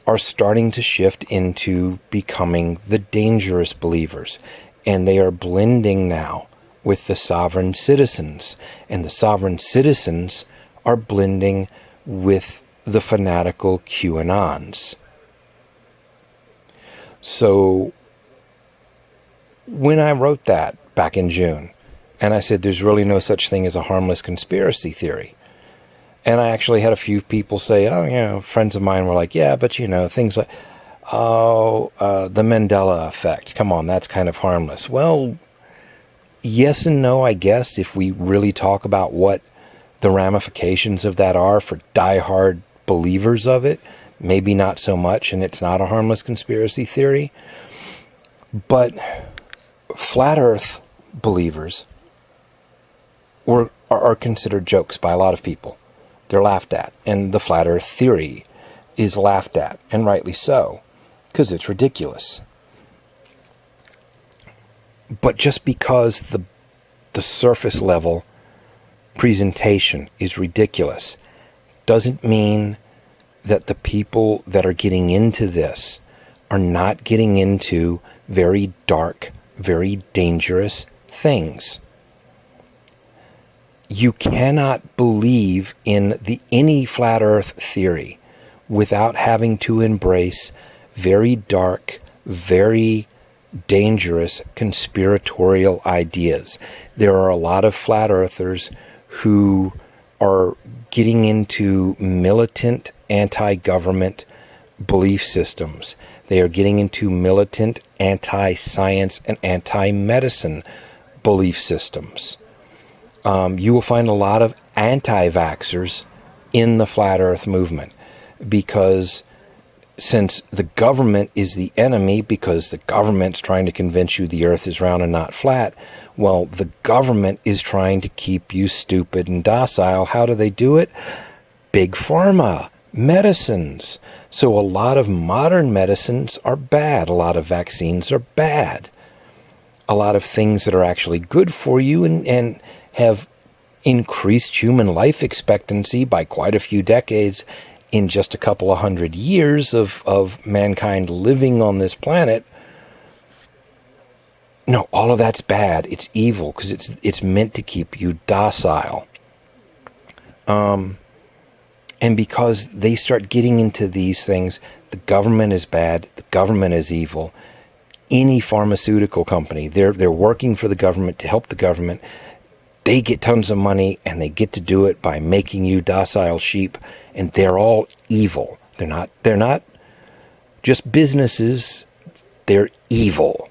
are starting to shift into becoming the dangerous believers. And they are blending now with the sovereign citizens. And the sovereign citizens are blending with the fanatical QAnons. So when I wrote that back in June, and I said there's really no such thing as a harmless conspiracy theory, and I actually had a few people say, friends of mine were like, yeah, but things like, the Mandela effect, come on, that's kind of harmless. Well, yes and no, I guess, if we really talk about what the ramifications of that are for diehard believers of it, maybe not so much, and it's not a harmless conspiracy theory. But flat earth believers are considered jokes by a lot of people. They're laughed at, and the flat earth theory is laughed at, and rightly so, because it's ridiculous. But just because the surface level presentation is ridiculous doesn't mean that the people that are getting into this are not getting into very dark, very dangerous things. You cannot believe in any flat earth theory without having to embrace very dark, very dangerous conspiratorial ideas. There are a lot of flat earthers who are getting into militant anti-government belief systems. They are getting into militant anti-science and anti-medicine belief systems. You will find a lot of anti-vaxxers in the flat earth movement, because since the government is the enemy, because the government's trying to convince you the earth is round and not flat, well, the government is trying to keep you stupid and docile. How do they do it? Big pharma, medicines. So a lot of modern medicines are bad. A lot of vaccines are bad. A lot of things that are actually good for you and have increased human life expectancy by quite a few decades in just a couple of 100 years of mankind living on this planet. No, all of that's bad. It's evil because it's meant to keep you docile. And because they start getting into these things, the government is bad, the government is evil. Any pharmaceutical company, they're working for the government to help the government. They get tons of money, and they get to do it by making you docile sheep, and they're all evil. They're not just businesses, they're evil.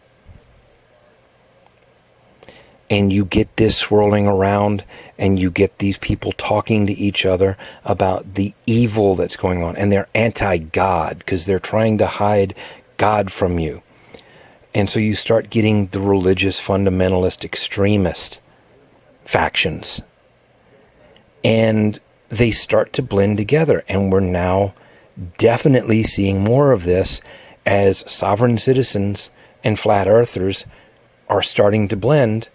And you get this swirling around, and you get these people talking to each other about the evil that's going on, and they're anti-God because they're trying to hide God from you. And so you start getting the religious fundamentalist extremist factions, and they start to blend together, and we're now definitely seeing more of this as sovereign citizens and flat earthers are starting to blend,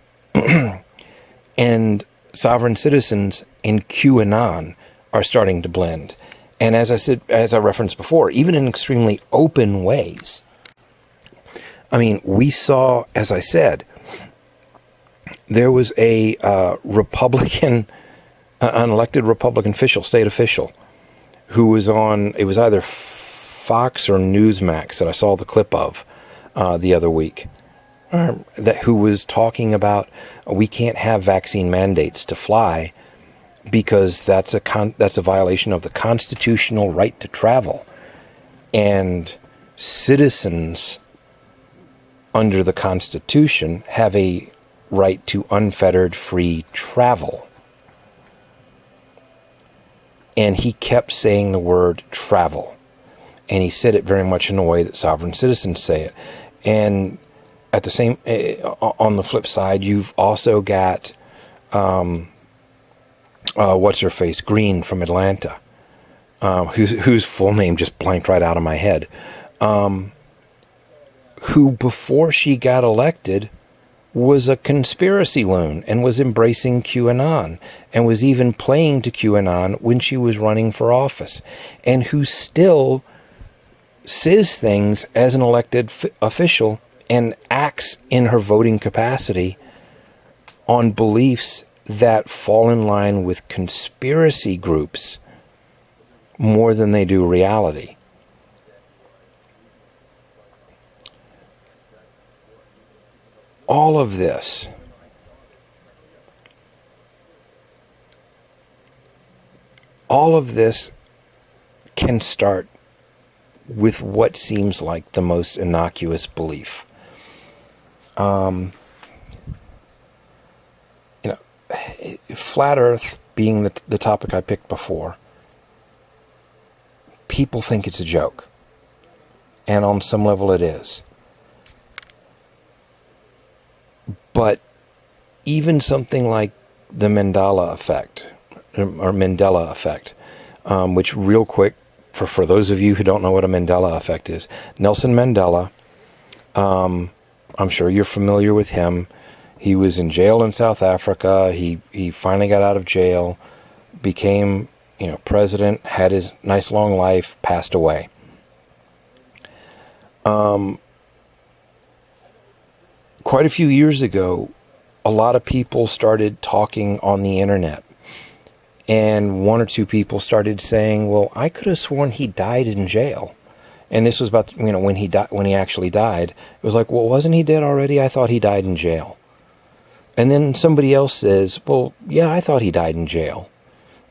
and sovereign citizens and QAnon are starting to blend. And as I said, as I referenced before, even in extremely open ways. I mean, we saw, as I said, there was a Republican, an elected Republican official, state official, who was on, it was either Fox or Newsmax that I saw the clip of the other week, who was talking about we can't have vaccine mandates to fly because that's a violation of the constitutional right to travel. And citizens under the Constitution have a right to unfettered free travel. And he kept saying the word travel. And he said it very much in the way that sovereign citizens say it. And at the same, on the flip side, you've also got, what's her face, Green from Atlanta, whose full name just blanked right out of my head, who before she got elected was a conspiracy loon and was embracing QAnon and was even playing to QAnon when she was running for office, and who still says things as an elected official and acts in her voting capacity on beliefs that fall in line with conspiracy groups more than they do reality. All of this can start with what seems like the most innocuous belief. Flat Earth being the topic I picked before, people think it's a joke. And on some level it is. But even something like the Mandela effect, which real quick, for those of you who don't know what a Mandela effect is, Nelson Mandela, I'm sure you're familiar with him. He was in jail in South Africa. He finally got out of jail, became, president, had his nice long life, passed away. Quite a few years ago, a lot of people started talking on the internet. And one or two people started saying, well, I could have sworn he died in jail. And this was about, when he actually died. It was like, well, wasn't he dead already? I thought he died in jail. And then somebody else says, well, yeah, I thought he died in jail.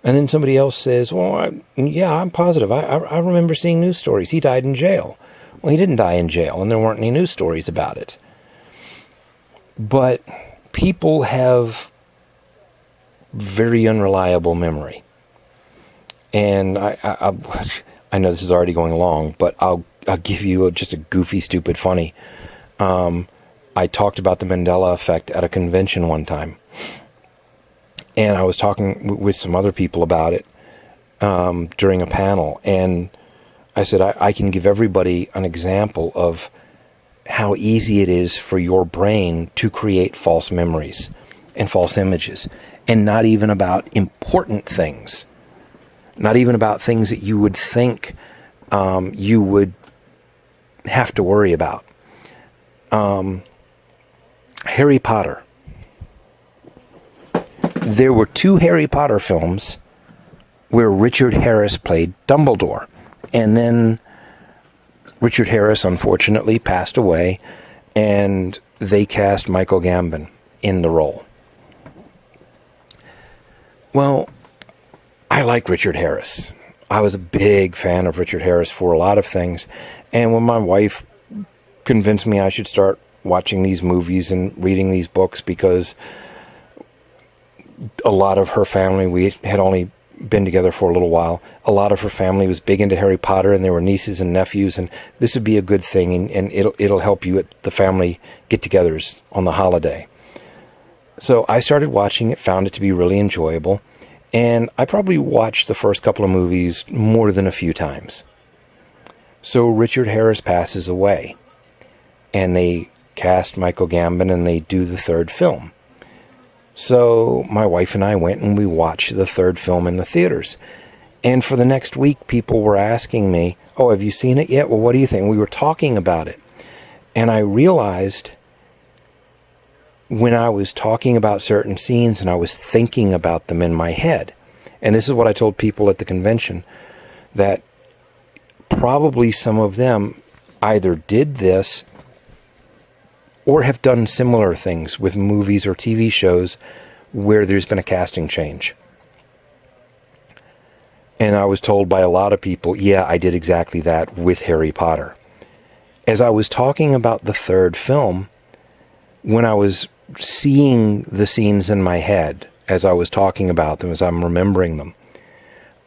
And then somebody else says, well, I'm positive. I remember seeing news stories. He died in jail. Well, he didn't die in jail, and there weren't any news stories about it. But people have very unreliable memory. And I know this is already going long, but I'll give you just a goofy, stupid, funny. I talked about the Mandela effect at a convention one time. And I was talking with some other people about it during a panel. And I said, I can give everybody an example of how easy it is for your brain to create false memories and false images. And not even about important things. Not even about things that you would think you would have to worry about. Harry Potter. There were 2 Harry Potter films where Richard Harris played Dumbledore. And then Richard Harris, unfortunately, passed away, and they cast Michael Gambon in the role. Well, I like Richard Harris. I was a big fan of Richard Harris for a lot of things. And when my wife convinced me I should start watching these movies and reading these books, because a lot of her family, we had only been together for a little while, a lot of her family was big into Harry Potter, and there were nieces and nephews, and this would be a good thing, and it'll help you at the family get-togethers on the holiday. So I started watching it, found it to be really enjoyable, and I probably watched the first couple of movies more than a few times. So Richard Harris passes away, and they cast Michael Gambon, and they do the 3rd film. So my wife and I went and we watched the 3rd film in the theaters. And for the next week, people were asking me, oh, have you seen it yet? Well, what do you think? We were talking about it. And I realized when I was talking about certain scenes and I was thinking about them in my head, and this is what I told people at the convention, that probably some of them either did this or have done similar things with movies or TV shows where there's been a casting change. And I was told by a lot of people, yeah, I did exactly that with Harry Potter. As I was talking about the third film, when I was seeing the scenes in my head, as I was talking about them, as I'm remembering them,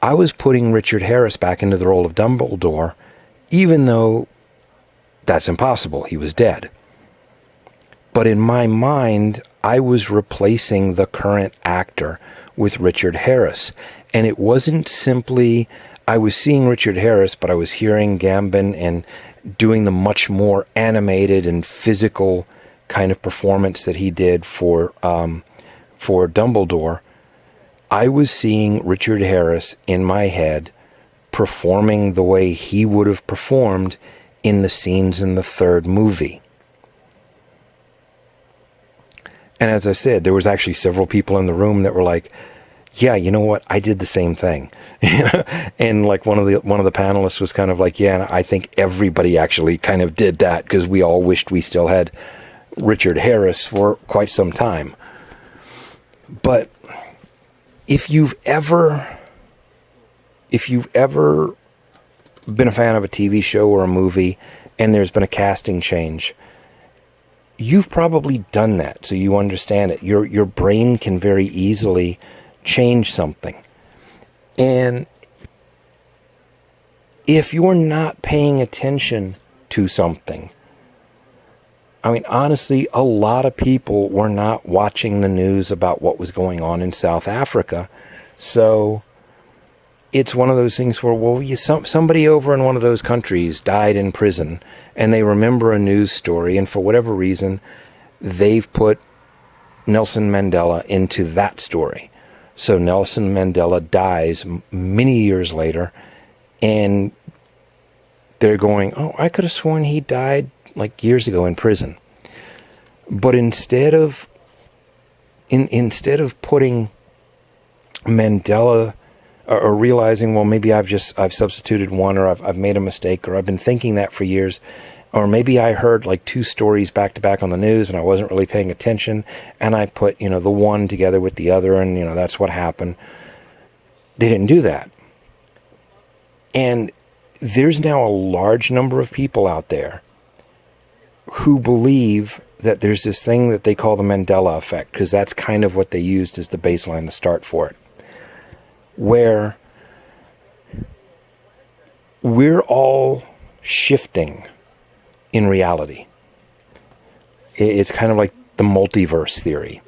I was putting Richard Harris back into the role of Dumbledore, even though that's impossible. He was dead. But in my mind, I was replacing the current actor with Richard Harris. And it wasn't simply, I was seeing Richard Harris, but I was hearing Gambon and doing the much more animated and physical kind of performance that he did for Dumbledore. I was seeing Richard Harris in my head performing the way he would have performed in the scenes in the third movie. And as I said, there was actually several people in the room that were like, yeah, you know what? I did the same thing. And like one of the panelists was kind of like, yeah, I think everybody actually kind of did that because we all wished we still had Richard Harris for quite some time. But if you've ever been a fan of a TV show or a movie and there's been a casting change, you've probably done that, so you understand it. Your brain can very easily change something. And if you're not paying attention to something, I mean, honestly, a lot of people were not watching the news about what was going on in South Africa. So it's one of those things where, well, somebody over in one of those countries died in prison, and they remember a news story, and for whatever reason, they've put Nelson Mandela into that story. So Nelson Mandela dies many years later, and they're going, oh, I could have sworn he died like years ago in prison. But instead of putting Mandela, or realizing, well, maybe I've substituted one, or I've made a mistake, or I've been thinking that for years, or maybe I heard like two stories back to back on the news and I wasn't really paying attention, and I put, the one together with the other, and that's what happened. They didn't do that. And there's now a large number of people out there who believe that there's this thing that they call the Mandela effect, because that's kind of what they used as the baseline to start for it, where we're all shifting in reality. It's kind of like the multiverse theory.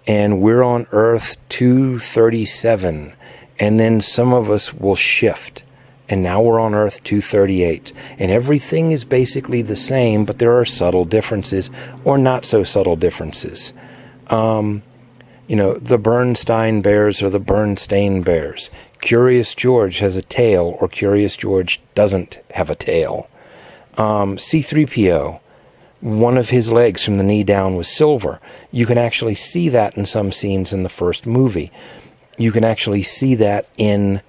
And we're on Earth 237, and then some of us will shift. And now we're on Earth 238. And everything is basically the same, but there are subtle differences, or not so subtle differences. The Bernstein Bears or the Bernstein Bears. Curious George has a tail, or Curious George doesn't have a tail. C-3PO, one of his legs from the knee down was silver. You can actually see that in some scenes in the first movie. You can actually see that in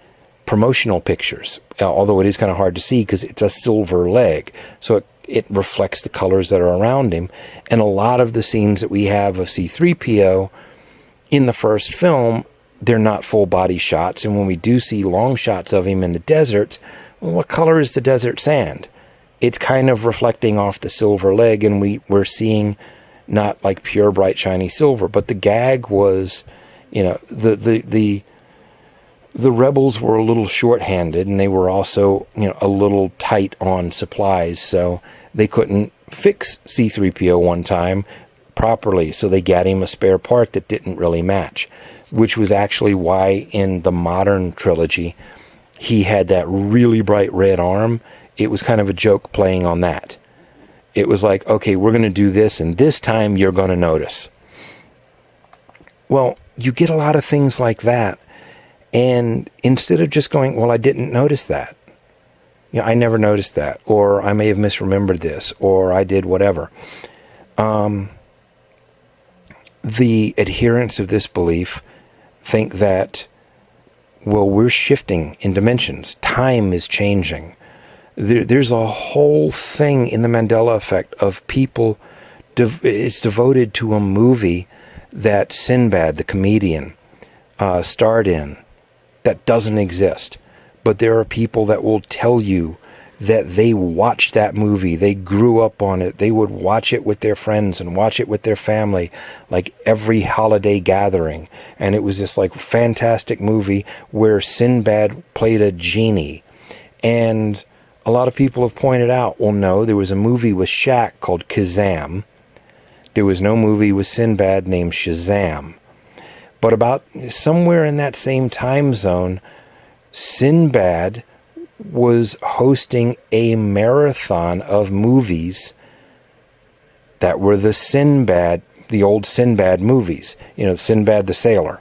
promotional pictures, although it is kind of hard to see because it's a silver leg. So it reflects the colors that are around him. And a lot of the scenes that we have of C-3PO in the first film, they're not full body shots. And when we do see long shots of him in the desert, well, what color is the desert sand? It's kind of reflecting off the silver leg, and we're seeing not like pure bright shiny silver, but the gag was, the rebels were a little short-handed, and they were also, a little tight on supplies, so they couldn't fix C-3PO one time properly, so they got him a spare part that didn't really match, which was actually why in the modern trilogy he had that really bright red arm. It was kind of a joke playing on that. It was like, okay, we're going to do this, and this time you're going to notice. Well, you get a lot of things like that, and instead of just going, well, I didn't notice that. I never noticed that, or I may have misremembered this, or I did whatever. The adherents of this belief think that, well, we're shifting in dimensions. Time is changing. There's a whole thing in the Mandela effect of people, it's devoted to a movie that Sinbad, the comedian, starred in, that doesn't exist. But there are people that will tell you that they watched that movie, they grew up on it, they would watch it with their friends and watch it with their family, like every holiday gathering. And it was this like fantastic movie where Sinbad played a genie. And a lot of people have pointed out, well, no, there was a movie with Shaq called Kazam. There was no movie with Sinbad named Shazam. But about somewhere in that same time zone, Sinbad was hosting a marathon of movies that were the old Sinbad movies, Sinbad the Sailor.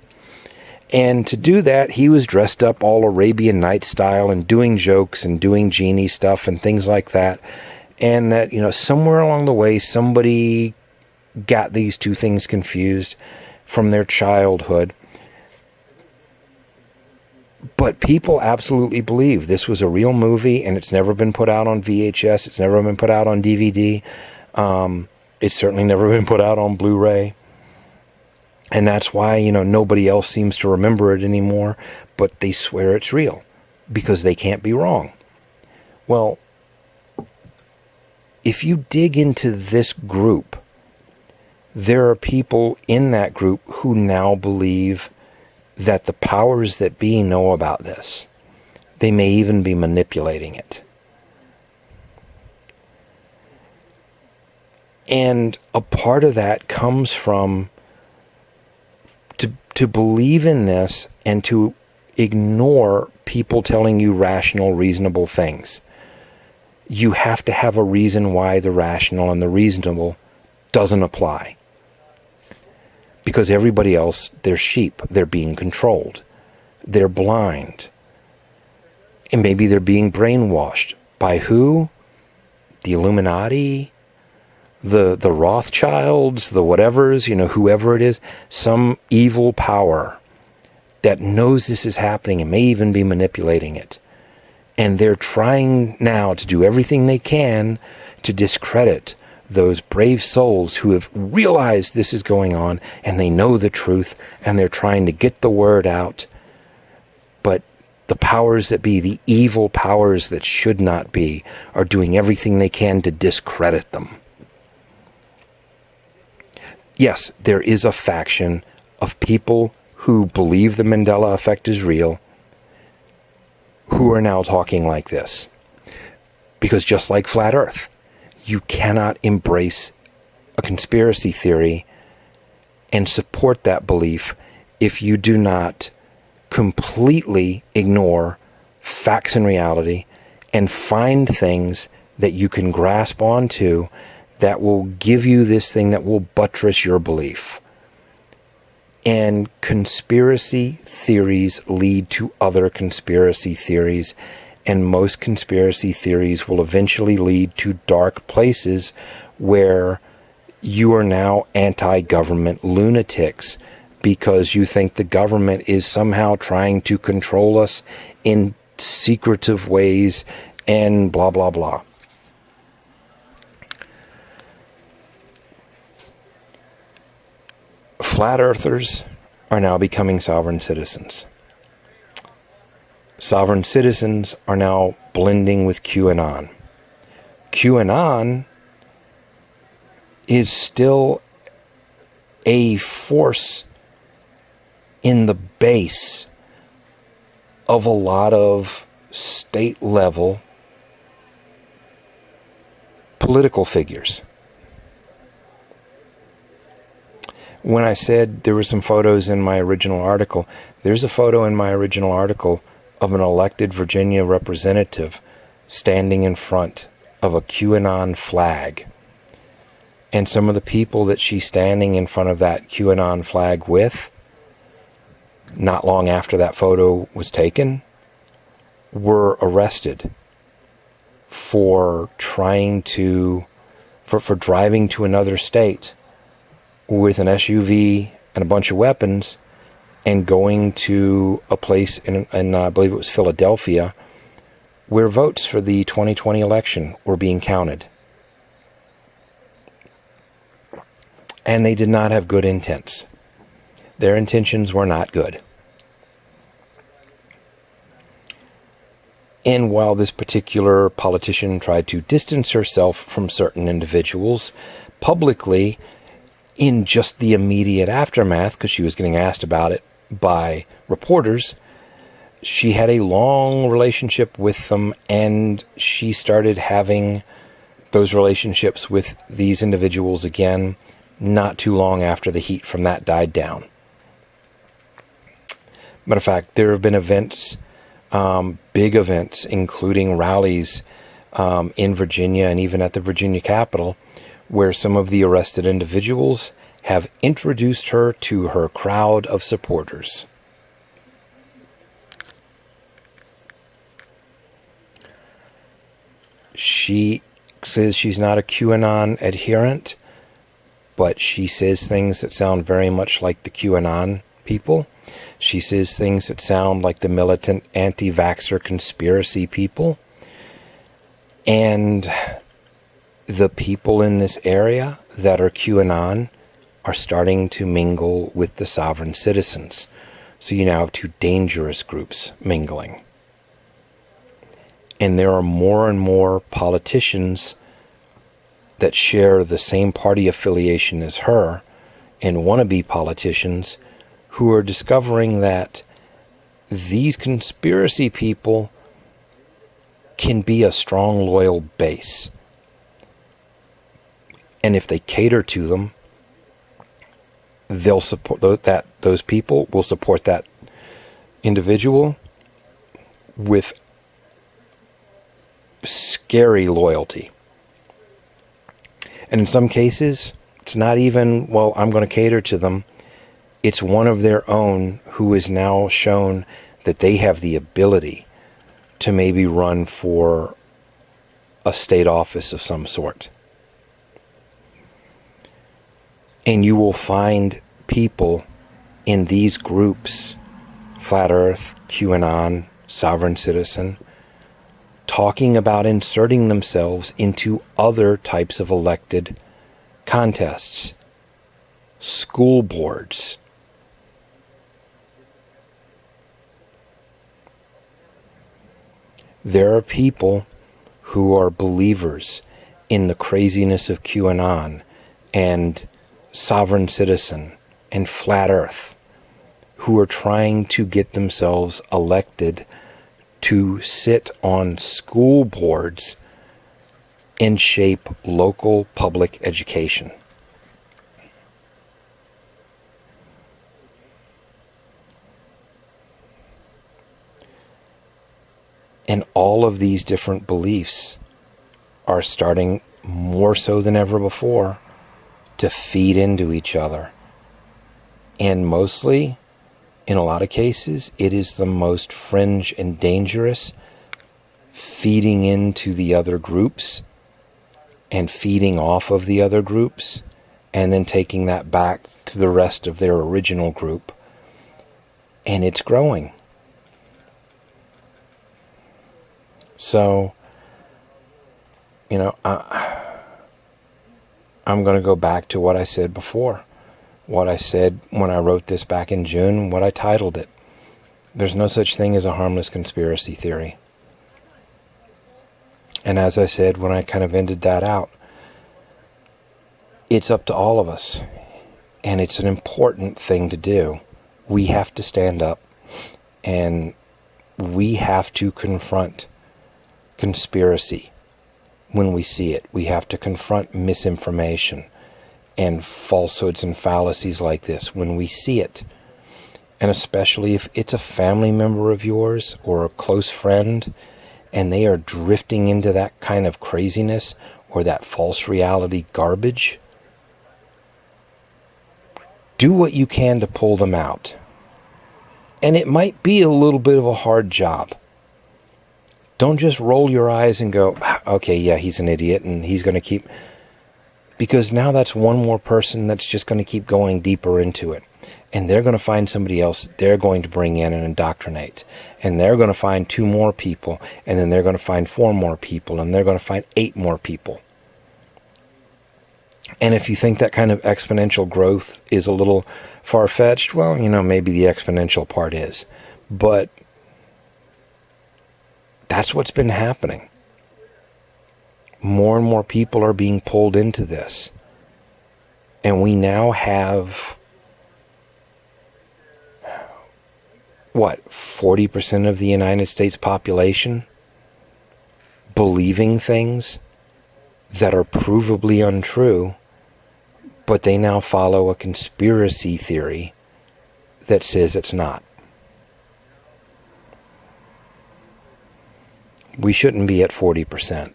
And to do that, he was dressed up all Arabian Night style and doing jokes and doing genie stuff and things like that. And that, somewhere along the way, somebody got these two things confused from their childhood. But people absolutely believe this was a real movie, and it's never been put out on VHS. It's never been put out on DVD. It's certainly never been put out on Blu-ray. And that's why, nobody else seems to remember it anymore, but they swear it's real because they can't be wrong. Well, if you dig into this group, there are people in that group who now believe that the powers that be know about this. They may even be manipulating it. And a part of that comes from to believe in this and to ignore people telling you rational, reasonable things. You have to have a reason why the rational and the reasonable doesn't apply. Because everybody else, they're sheep. They're being controlled. They're blind. And maybe they're being brainwashed. By who? The Illuminati? The Rothschilds? The whatevers? Whoever it is. Some evil power that knows this is happening and may even be manipulating it. And they're trying now to do everything they can to discredit those brave souls who have realized this is going on and they know the truth and they're trying to get the word out. But the powers that be, the evil powers that should not be, are doing everything they can to discredit them. Yes, there is a faction of people who believe the Mandela effect is real, who are now talking like this. Because just like Flat Earth, you cannot embrace a conspiracy theory and support that belief if you do not completely ignore facts and reality and find things that you can grasp onto that will give you this thing that will buttress your belief. And conspiracy theories lead to other conspiracy theories, and most conspiracy theories will eventually lead to dark places where you are now anti-government lunatics because you think the government is somehow trying to control us in secretive ways and blah, blah, blah. Flat earthers are now becoming sovereign citizens. Sovereign citizens are now blending with QAnon. QAnon is still a force in the base of a lot of state-level political figures. When I said there were some photos in my original article, there's a photo in my original article of an elected Virginia representative standing in front of a QAnon flag. And some of the people that she's standing in front of that QAnon flag with, not long after that photo was taken, were arrested for driving to another state with an SUV and a bunch of weapons and going to a place in I believe it was Philadelphia, where votes for the 2020 election were being counted. And they did not have good intents. Their intentions were not good. And while this particular politician tried to distance herself from certain individuals publicly in just the immediate aftermath, because she was getting asked about it by reporters, she had a long relationship with them, and she started having those relationships with these individuals again not too long after the heat from that died down. Matter of fact, there have been events, big events, including rallies in Virginia and even at the Virginia Capitol, where some of the arrested individuals have introduced her to her crowd of supporters. She says she's not a QAnon adherent, but she says things that sound very much like the QAnon people. She says things that sound like the militant anti-vaxxer conspiracy people. And the people in this area that are QAnon are starting to mingle with the sovereign citizens. So you now have two dangerous groups mingling. And there are more and more politicians that share the same party affiliation as her, and wannabe politicians who are discovering that these conspiracy people can be a strong, loyal base. And if they cater to them, they'll support that. Those people will support that individual with scary loyalty. And in some cases, it's not even, well, I'm going to cater to them. It's one of their own who is now shown that they have the ability to maybe run for a state office of some sort. And you will find people in these groups, Flat Earth, QAnon, Sovereign Citizen, talking about inserting themselves into other types of elected contests, school boards. There are people who are believers in the craziness of QAnon and Sovereign Citizen and Flat Earth who are trying to get themselves elected to sit on school boards and shape local public education. And all of these different beliefs are starting, more so than ever before, to feed into each other. And mostly, in a lot of cases, it is the most fringe and dangerous, feeding into the other groups and feeding off of the other groups, and then taking that back to the rest of their original group. And it's growing. So, I'm going to go back to what I said before. What I said when I wrote this back in June, what I titled it. There's no such thing as a harmless conspiracy theory. And as I said when I kind of ended that out, it's up to all of us. And it's an important thing to do. We have to stand up and we have to confront conspiracy when we see it. We have to confront misinformation and falsehoods and fallacies like this when we see it. And especially if it's a family member of yours or a close friend and they are drifting into that kind of craziness or that false reality garbage, do what you can to pull them out. And it might be a little bit of a hard job. Don't just roll your eyes and go, okay, yeah, he's an idiot and he's going to keep... Because now that's one more person that's just going to keep going deeper into it. And they're going to find somebody else they're going to bring in and indoctrinate. And they're going to find 2 more people. And then they're going to find 4 more people. And they're going to find 8 more people. And if you think that kind of exponential growth is a little far-fetched, well, maybe the exponential part is. But That's what's been happening. More and more people are being pulled into this. And we now have, 40% of the United States population believing things that are provably untrue, but they now follow a conspiracy theory that says it's not. We shouldn't be at 40%,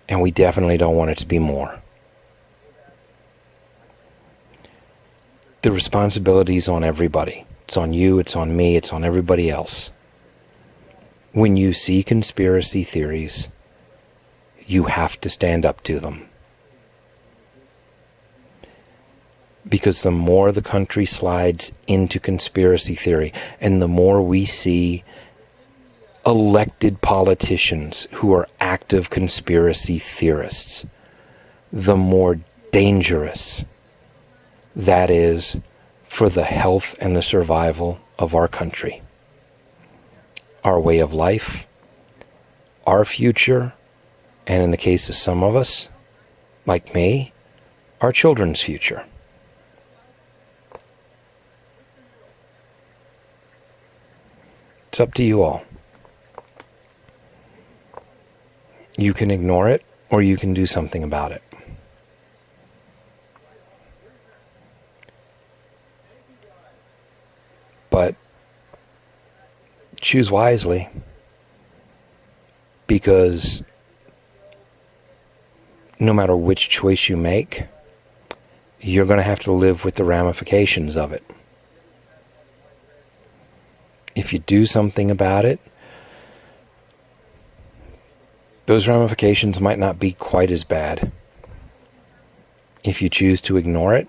and we definitely don't want it to be more. The responsibility is on everybody. It's on you, it's on me, it's on everybody else. When you see conspiracy theories, you have to stand up to them. Because the more the country slides into conspiracy theory, and the more we see elected politicians who are active conspiracy theorists, the more dangerous that is for the health and the survival of our country, our way of life, our future, and in the case of some of us, like me, our children's future. It's up to you all. You can ignore it, or you can do something about it. But choose wisely, because no matter which choice you make, you're going to have to live with the ramifications of it. If you do something about it, those ramifications might not be quite as bad. If you choose to ignore it,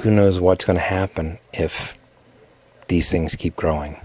who knows what's going to happen if these things keep growing.